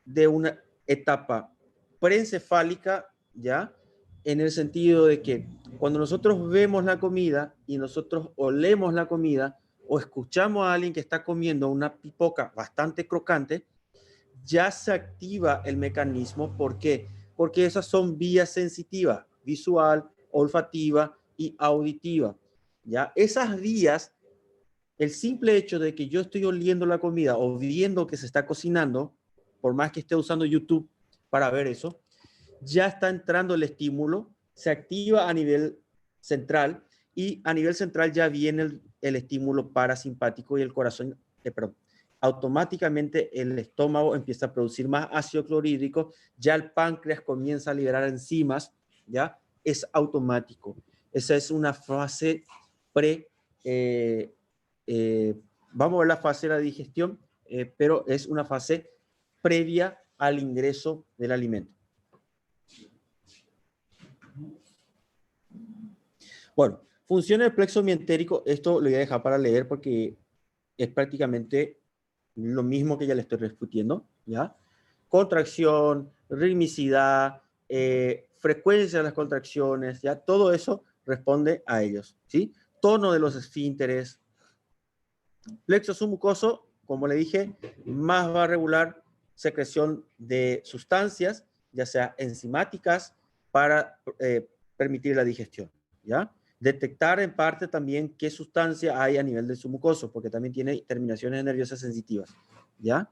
de una etapa preencefálica, ¿ya? En el sentido de que cuando nosotros vemos la comida y nosotros olemos la comida o escuchamos a alguien que está comiendo una pipoca bastante crocante, ya se activa el mecanismo. ¿Por qué? Porque esas son vías sensitivas, visual, olfativa y auditiva. ¿Ya? Esas vías, el simple hecho de que yo estoy oliendo la comida o viendo que se está cocinando, por más que esté usando YouTube para ver eso, ya está entrando el estímulo, se activa a nivel central y a nivel central ya viene el estímulo parasimpático y el corazón, perdón, automáticamente el estómago empieza a producir más ácido clorhídrico, ya el páncreas comienza a liberar enzimas, ya es automático. Esa es una fase vamos a ver la fase de la digestión, pero es una fase previa al ingreso del alimento. Bueno, funciones del plexo mientérico, esto lo voy a dejar para leer porque es prácticamente lo mismo que ya le estoy discutiendo, ¿ya? Contracción, ritmicidad, frecuencia de las contracciones, ¿ya? Todo eso responde a ellos, ¿sí? Tono de los esfínteres. Plexo submucoso, como le dije, más va a regular secreción de sustancias, ya sea enzimáticas, para permitir la digestión, ¿ya? Detectar en parte también qué sustancia hay a nivel del submucoso, porque también tiene terminaciones nerviosas sensitivas, ¿ya?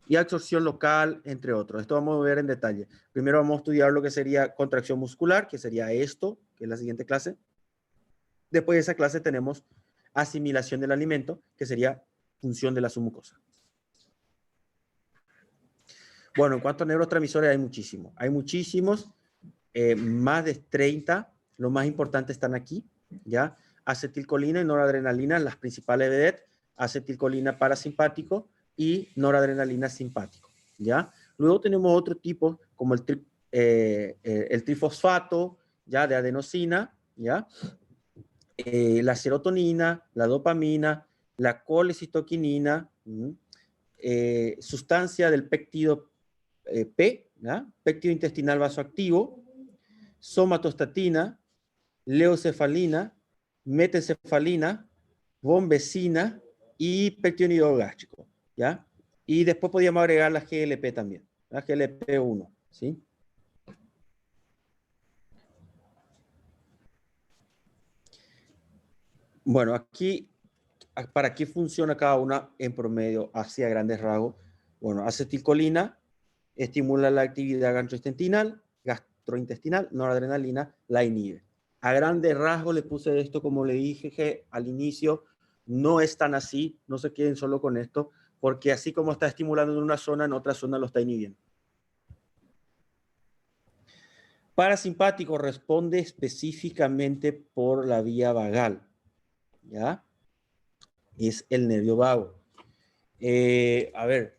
Y absorción local, entre otros. Esto vamos a ver en detalle. Primero vamos a estudiar lo que sería contracción muscular, que sería esto, que es la siguiente clase. Después de esa clase tenemos asimilación del alimento, que sería función de la submucosa. Bueno, en cuanto a neurotransmisores, hay muchísimos. Hay muchísimos, más de 30. Los más importantes están aquí, ¿ya? Acetilcolina y noradrenalina, las principales vedettes. Acetilcolina parasimpático y noradrenalina simpático, ¿ya? Luego tenemos otro tipo, como el trifosfato, ¿ya? De adenosina, ¿ya? La serotonina, la dopamina, la colecitoquinina, sustancia del péptido P, ¿ya? Péptido intestinal vasoactivo, somatostatina, leocefalina, metencefalina, bombecina y péptido gástrico, ¿ya? Y después podríamos agregar la GLP también, la GLP-1, ¿sí? Bueno, aquí, ¿para qué funciona cada una en promedio hacia grandes rasgos? Bueno, acetilcolina estimula la actividad gastrointestinal, noradrenalina la inhibe. A grandes rasgos le puse esto, como le dije al inicio, no es tan así, no se queden solo con esto, porque así como está estimulando en una zona, en otra zona lo está inhibiendo. Parasimpático responde específicamente por la vía vagal, ¿ya? Es el nervio vago. A ver,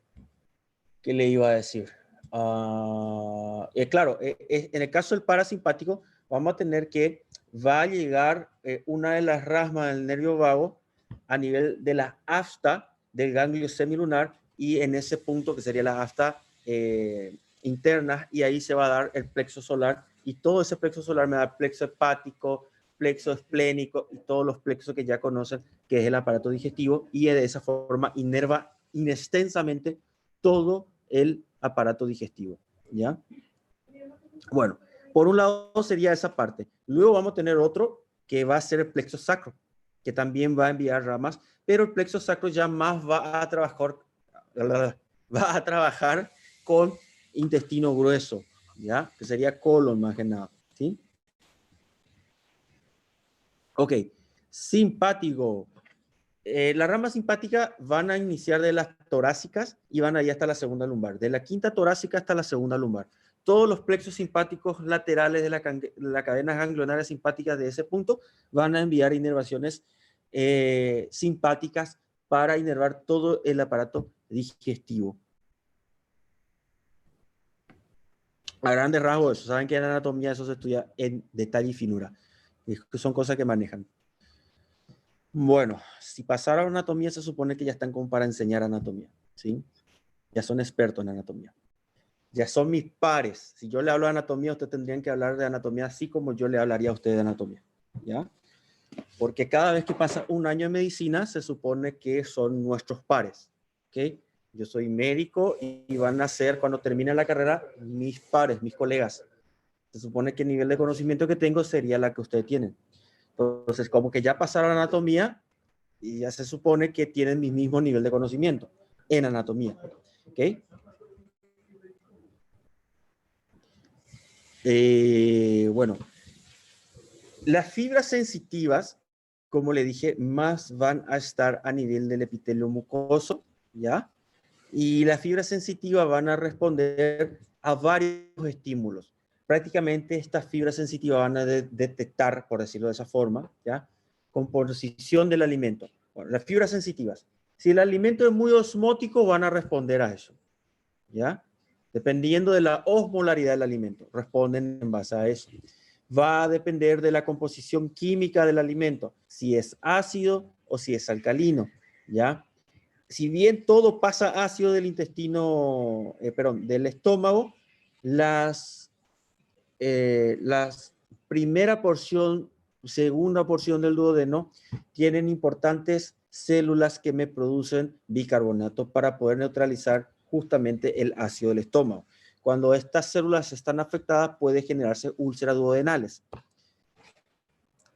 ¿qué le iba a decir? Claro, en el caso del parasimpático, vamos a tener que va a llegar una de las ramas del nervio vago a nivel de la afta del ganglio semilunar y en ese punto que sería la afta interna, y ahí se va a dar el plexo solar, y todo ese plexo solar me da plexo hepático, plexo esplénico y todos los plexos que ya conocen, que es el aparato digestivo, y de esa forma inerva inextensamente todo el aparato digestivo, ¿ya? Bueno, por un lado sería esa parte. Luego vamos a tener otro que va a ser el plexo sacro, que también va a enviar ramas, pero el plexo sacro ya más va a trabajar con intestino grueso, ¿ya? Que sería colon más que nada, ¿sí? Ok, simpático. Las ramas simpáticas van a iniciar de las torácicas y van allá hasta la segunda lumbar. De la quinta torácica hasta la segunda lumbar. Todos los plexos simpáticos laterales de la cadena ganglionaria simpática de ese punto van a enviar inervaciones simpáticas para inervar todo el aparato digestivo. A grandes rasgos, eso. Saben que en anatomía eso se estudia en detalle y finura. Y que son cosas que manejan. Bueno, si pasaron anatomía, se supone que ya están como para enseñar anatomía, ¿sí? Ya son expertos en anatomía. Ya son mis pares. Si yo le hablo de anatomía, ustedes tendrían que hablar de anatomía así como yo le hablaría a ustedes de anatomía, ¿ya? Porque cada vez que pasa un año en medicina, se supone que son nuestros pares, ¿ok? Yo soy médico y van a ser, cuando termine la carrera, mis pares, mis colegas. Se supone que el nivel de conocimiento que tengo sería la que ustedes tienen. Entonces, como que ya pasaron anatomía y ya se supone que tienen mi mismo nivel de conocimiento en anatomía, ¿ok? Bueno, las fibras sensitivas, como le dije, más van a estar a nivel del epitelio mucoso, ¿ya? Y las fibras sensitivas van a responder a varios estímulos. Prácticamente estas fibras sensitivas van a detectar, por decirlo de esa forma, ¿ya? Composición del alimento. Bueno, las fibras sensitivas. Si el alimento es muy osmótico, van a responder a eso, ¿ya? Dependiendo de la osmolaridad del alimento, responden en base a eso. Va a depender de la composición química del alimento, si es ácido o si es alcalino, ¿ya? Si bien todo pasa ácido del intestino, del estómago, las primera porción, segunda porción del duodeno tienen importantes células que me producen bicarbonato para poder neutralizar justamente el ácido del estómago. Cuando estas células están afectadas, puede generarse úlceras duodenales.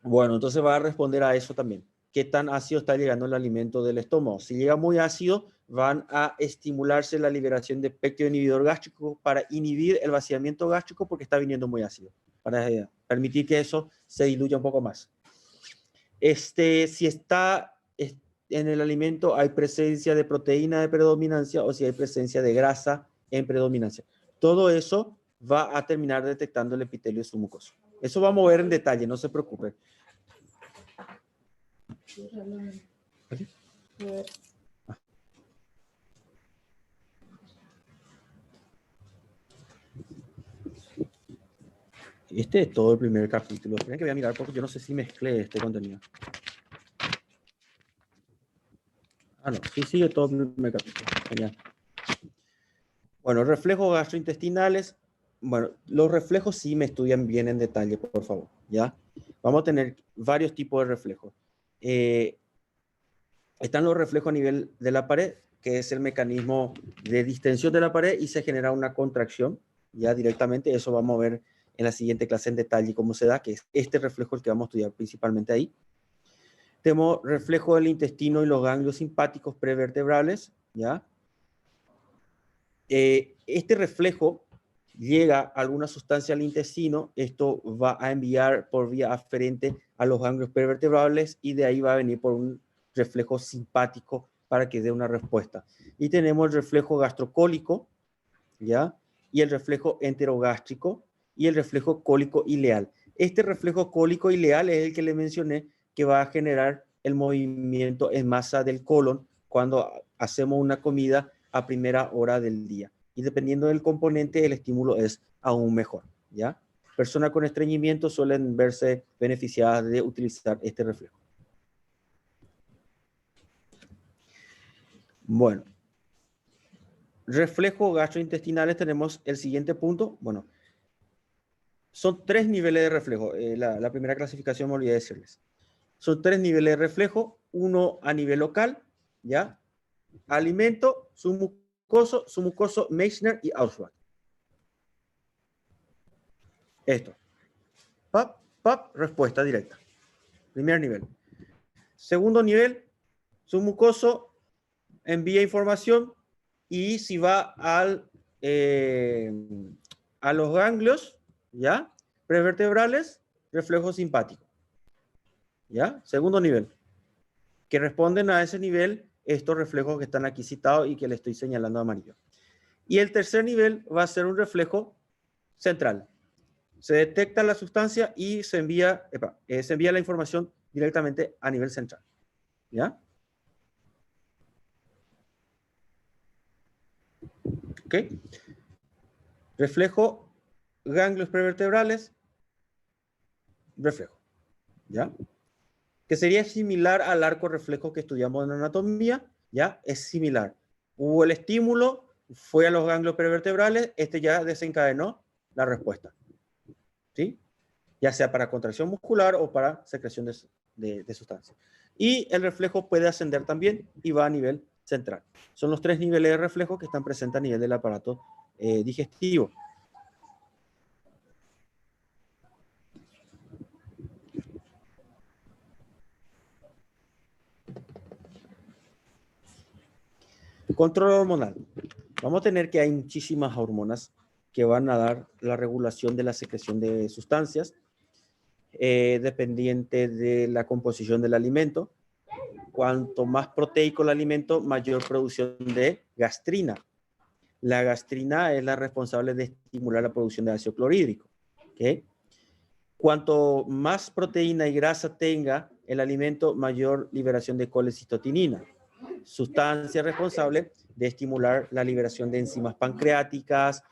Bueno, entonces va a responder a eso también. ¿Qué tan ácido está llegando el alimento del estómago? Si llega muy ácido, van a estimularse la liberación de péptido inhibidor gástrico para inhibir el vaciamiento gástrico porque está viniendo muy ácido, para permitir que eso se diluya un poco más. Si está en el alimento, hay presencia de proteína de predominancia o si hay presencia de grasa en predominancia. Todo eso va a terminar detectando el epitelio submucoso. Eso vamos a ver en detalle, no se preocupen. Este es todo el primer capítulo. Esperen que voy a mirar porque yo no sé si mezclé este contenido. Ah, no, sí sigue todo el primer capítulo. Genial. Bueno, reflejos gastrointestinales. Bueno, los reflejos sí me estudian bien en detalle, por favor, ¿ya? Vamos a tener varios tipos de reflejos. Están los reflejos a nivel de la pared, que es el mecanismo de distensión de la pared y se genera una contracción, ya directamente. Eso vamos a ver en la siguiente clase en detalle cómo se da, que es este reflejo el que vamos a estudiar principalmente ahí. Tenemos reflejo del intestino y los ganglios simpáticos prevertebrales, ¿ya? Este reflejo llega a alguna sustancia al intestino, esto va a enviar por vía aferente a los ganglios prevertebrales y de ahí va a venir por un reflejo simpático para que dé una respuesta. Y tenemos el reflejo gastrocólico, ¿ya? Y el reflejo enterogástrico y el reflejo cólico ileal. Este reflejo cólico ileal es el que le mencioné que va a generar el movimiento en masa del colon cuando hacemos una comida a primera hora del día. Y dependiendo del componente, el estímulo es aún mejor, ¿ya? Personas con estreñimiento suelen verse beneficiadas de utilizar este reflejo. Bueno, reflejos gastrointestinales tenemos el siguiente punto. Bueno, son 3 niveles de reflejo. La primera clasificación me olvidé decirles. Son 3 niveles de reflejo. Uno a nivel local, ¿ya? Alimento, submucoso, Meissner y Auswald. Esto. Pap, pap, respuesta directa. Primer nivel. Segundo nivel, submucoso envía información y si va a los ganglios, ¿ya? Prevertebrales, reflejo simpático. ¿Ya? Segundo nivel. Que responden a ese nivel estos reflejos que están aquí citados y que le estoy señalando amarillo. Y el tercer nivel va a ser un reflejo central. Se detecta la sustancia y se envía la información directamente a nivel central. ¿Ya? ¿Ok? Reflejo, ganglios prevertebrales, reflejo. ¿ya? Que sería similar al arco reflejo que estudiamos en anatomía, ¿ya? Es similar. Hubo el estímulo, fue a los ganglios perivertebrales, este ya desencadenó la respuesta, ¿sí? Ya sea para contracción muscular o para secreción de sustancias. Y el reflejo puede ascender también y va a nivel central. Son los 3 niveles de reflejo que están presentes a nivel del aparato digestivo. Control hormonal. Vamos a tener que hay muchísimas hormonas que van a dar la regulación de la secreción de sustancias, dependiente de la composición del alimento. Cuanto más proteico el alimento, mayor producción de gastrina. La gastrina es la responsable de estimular la producción de ácido clorhídrico. ¿Okay? Cuanto más proteína y grasa tenga el alimento, mayor liberación de colecistocinina, sustancia responsable de estimular la liberación de enzimas pancreáticas,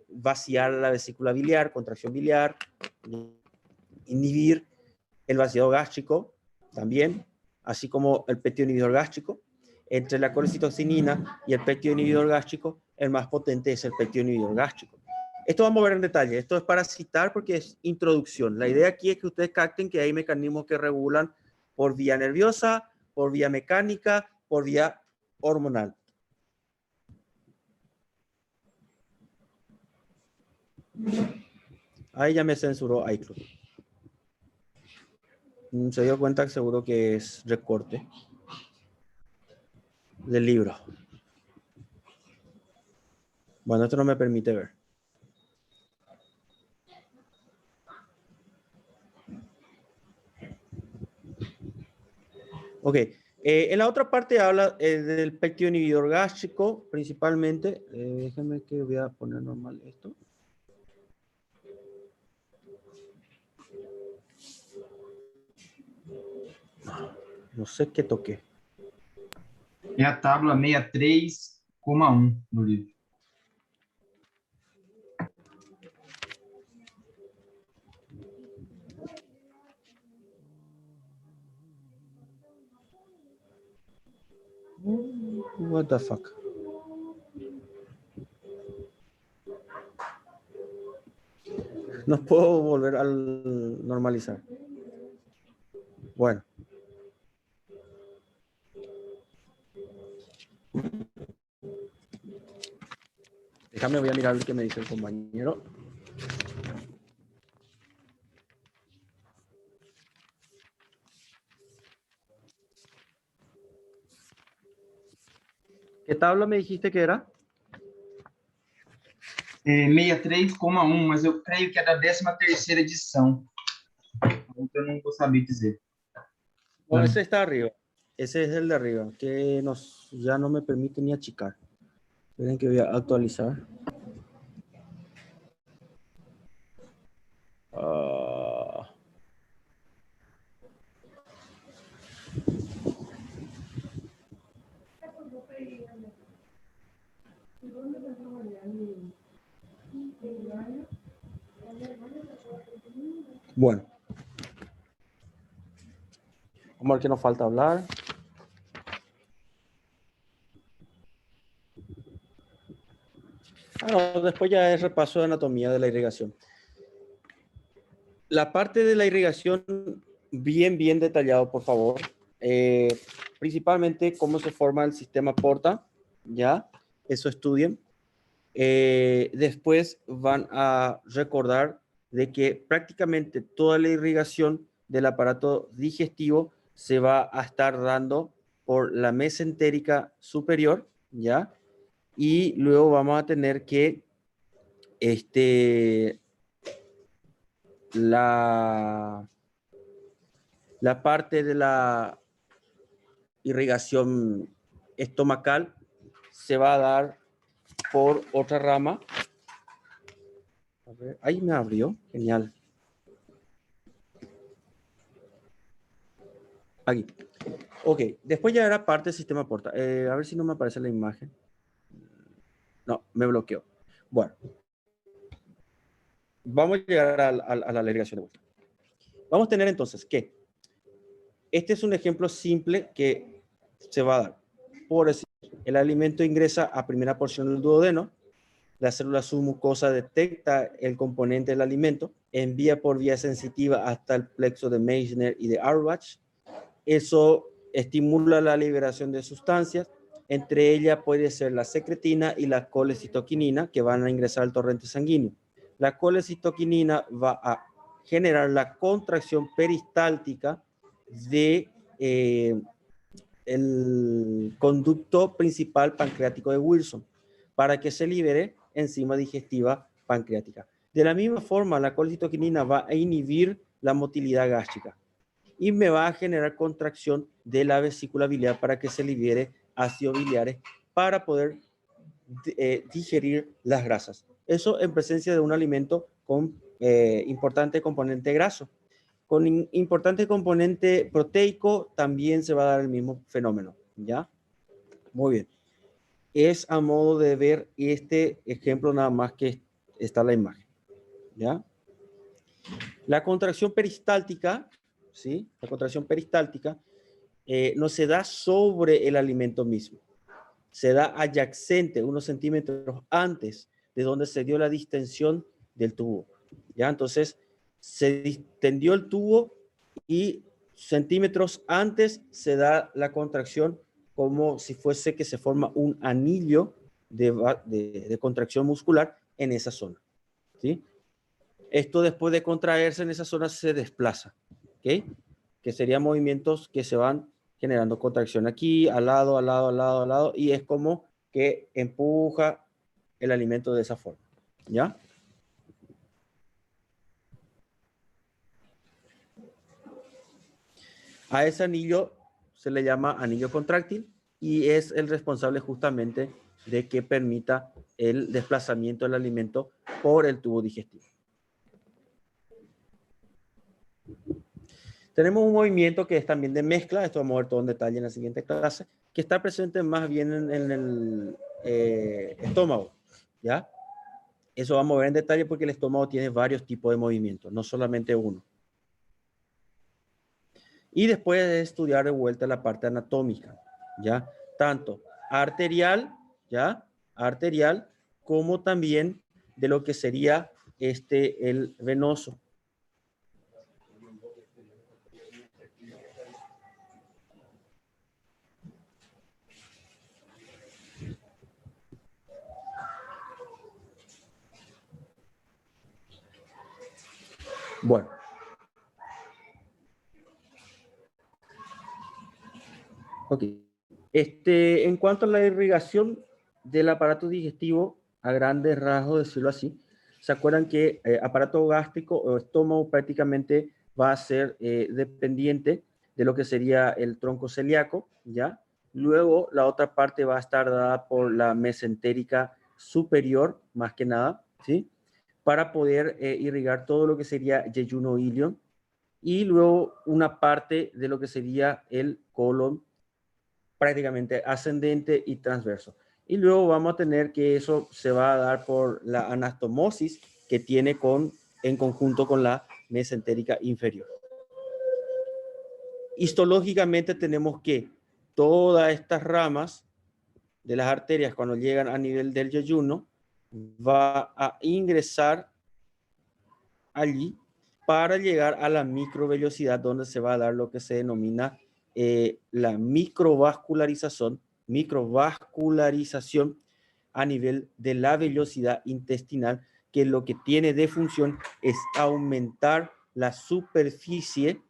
vaciar la vesícula biliar, contracción biliar, inhibir el vaciado gástrico también, así como el péptido inhibidor gástrico. Entre la colecistocinina y el péptido inhibidor gástrico, el más potente es el péptido inhibidor gástrico. Esto vamos a ver en detalle. Esto es para citar porque es introducción. La idea aquí es que ustedes capten que hay mecanismos que regulan por vía nerviosa, por vía mecánica, por vía hormonal. Ahí ya me censuró iCloud. Se dio cuenta que seguro que es recorte del libro. Bueno, esto no me permite ver. Ok. En la otra parte habla del péptido inhibidor gástrico, principalmente. Déjenme que voy a poner normal esto. No sé qué toqué. É a tábua 63,1 no livro. What the fuck? No puedo volver al normalizar. Bueno. Déjame, voy a mirar lo que me dice el compañero. ¿Qué tabla me dijiste que era? 63,1, mas eu creio que é da 13ª edição. Eu não vou saber dizer. No, ese está arriba. Ese es el de arriba, que ya no me permite ni achicar. Esperen que voy a actualizar. Bueno. Vamos a ver qué nos falta hablar. No, después ya es repaso de anatomía de la irrigación. La parte de la irrigación, bien detallado, por favor. Principalmente cómo se forma el sistema Porta, ¿ya? Eso estudien. Después van a recordar de que prácticamente toda la irrigación del aparato digestivo se va a estar dando por la mesentérica superior, ¿ya? Y luego vamos a tener que la parte de la irrigación estomacal se va a dar por otra rama. A ver, ahí me abrió, genial. Aquí. Ok, después ya era parte del sistema Porta. A ver si no me aparece la imagen. No, me bloqueó. Bueno. Vamos a llegar a la irrigación de vuelta. vamos a tener entonces que este es un ejemplo simple que se va a dar. Por decir, el alimento ingresa a primera porción del duodeno, la célula submucosa detecta el componente del alimento, envía por vía sensitiva hasta el plexo de Meissner y de Auerbach. Eso estimula la liberación de sustancias, entre ellas puede ser la secretina y la colecitoquinina, que van a ingresar al torrente sanguíneo. La colecitoquinina va a generar la contracción peristáltica de el conducto principal pancreático de Wilson para que se libere enzima digestiva pancreática. De la misma forma, la colecitoquinina va a inhibir la motilidad gástrica y me va a generar contracción de la vesícula biliar para que se libere ácidos biliares para poder digerir las grasas. Eso en presencia de un alimento con importante componente graso. Con importante componente proteico también se va a dar el mismo fenómeno, ¿ya? Muy bien. Es a modo de ver este ejemplo nada más que está la imagen, ¿ya? La contracción peristáltica, ¿sí? La contracción peristáltica no se da sobre el alimento mismo. Se da adyacente, unos centímetros antes de donde se dio la distensión del tubo, ¿ya? Entonces, se distendió el tubo y centímetros antes se da la contracción como si fuese que se forma un anillo de contracción muscular en esa zona, ¿sí? Esto después de contraerse en esa zona se desplaza, ¿ok? Que serían movimientos que se van generando contracción aquí, al lado, al lado, al lado, al lado, y es como que empuja el alimento de esa forma, ¿ya? A ese anillo se le llama anillo contráctil y es el responsable justamente de que permita el desplazamiento del alimento por el tubo digestivo. Tenemos un movimiento que es también de mezcla, esto vamos a ver todo en detalle en la siguiente clase, que está presente más bien en el estómago, ¿ya? Eso vamos a ver en detalle porque el estómago tiene varios tipos de movimientos, no solamente uno. Y después de estudiar de vuelta la parte anatómica, ¿ya? Tanto arterial, ¿ya? Arterial, como también de lo que sería el venoso. Bueno. Ok. En cuanto a la irrigación del aparato digestivo, a grandes rasgos, decirlo así, ¿se acuerdan que aparato gástrico o estómago prácticamente va a ser dependiente de lo que sería el tronco celíaco, ¿ya? Luego, la otra parte va a estar dada por la mesentérica superior, más que nada, ¿sí? Para poder irrigar todo lo que sería yeyuno ilion, y luego una parte de lo que sería el colon prácticamente ascendente y transverso. Y luego vamos a tener que eso se va a dar por la anastomosis que tiene en conjunto con la mesentérica inferior. Histológicamente tenemos que todas estas ramas de las arterias cuando llegan a nivel del yeyuno va a ingresar allí para llegar a la microvellosidad donde se va a dar lo que se denomina la microvascularización a nivel de la vellosidad intestinal, que lo que tiene de función es aumentar la superficie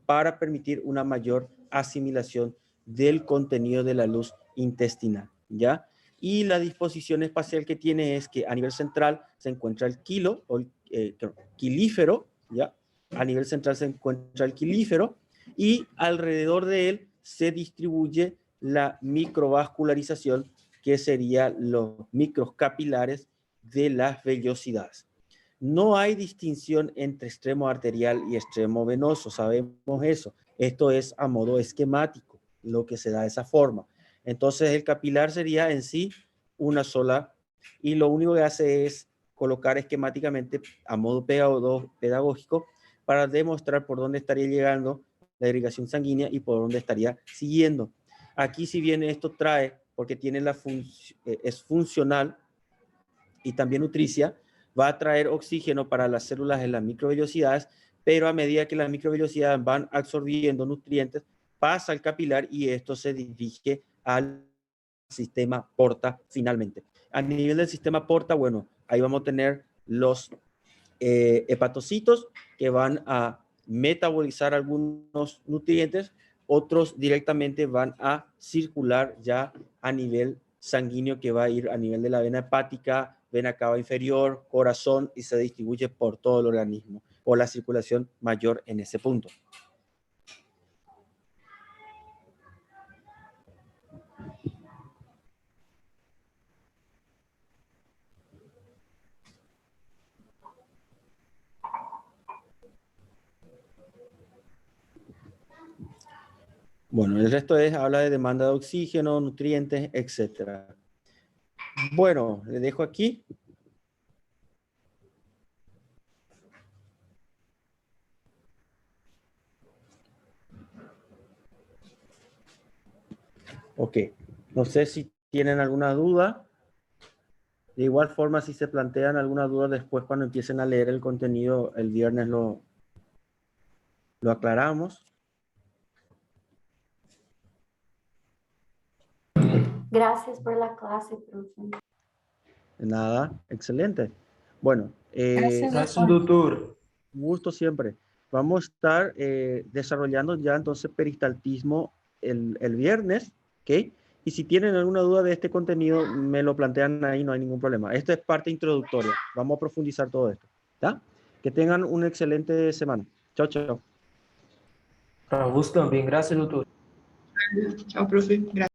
para permitir una mayor asimilación del contenido de la luz intestinal, ¿ya? Y la disposición espacial que tiene es que a nivel central se encuentra el quilo o quilífero, ¿ya? A nivel central se encuentra el quilífero y alrededor de él se distribuye la microvascularización, que serían los microcapilares de las vellosidades. No hay distinción entre extremo arterial y extremo venoso, sabemos eso. Esto es a modo esquemático, lo que se da de esa forma. Entonces el capilar sería en sí una sola, y lo único que hace es colocar esquemáticamente a modo pedagógico para demostrar por dónde estaría llegando la irrigación sanguínea y por dónde estaría siguiendo. Aquí, si bien esto trae, porque tiene es funcional y también nutricia, va a traer oxígeno para las células de las microvellosidades, pero a medida que las microvellosidades van absorbiendo nutrientes, pasa al capilar y esto se dirige al sistema porta finalmente. A nivel del sistema porta, bueno, ahí vamos a tener los hepatocitos que van a metabolizar algunos nutrientes, otros directamente van a circular ya a nivel sanguíneo, que va a ir a nivel de la vena hepática, vena cava inferior, corazón, y se distribuye por todo el organismo, o la circulación mayor en ese punto. Bueno, el resto habla de demanda de oxígeno, nutrientes, etc. Bueno, le dejo aquí. Ok, no sé si tienen alguna duda. De igual forma, si se plantean alguna duda después cuando empiecen a leer el contenido, el viernes lo aclaramos. Gracias por la clase, profe. Nada, excelente. Bueno, Gracias, doutor. gusto siempre. Vamos a estar desarrollando ya entonces peristaltismo el viernes, ¿ok? Y si tienen alguna duda de este contenido, me lo plantean ahí, no hay ningún problema. Esto es parte introductoria. Vamos a profundizar todo esto, ¿ya? Que tengan una excelente semana. Chao, chao. Para vos também. Graças, doutor. Tchau, profe.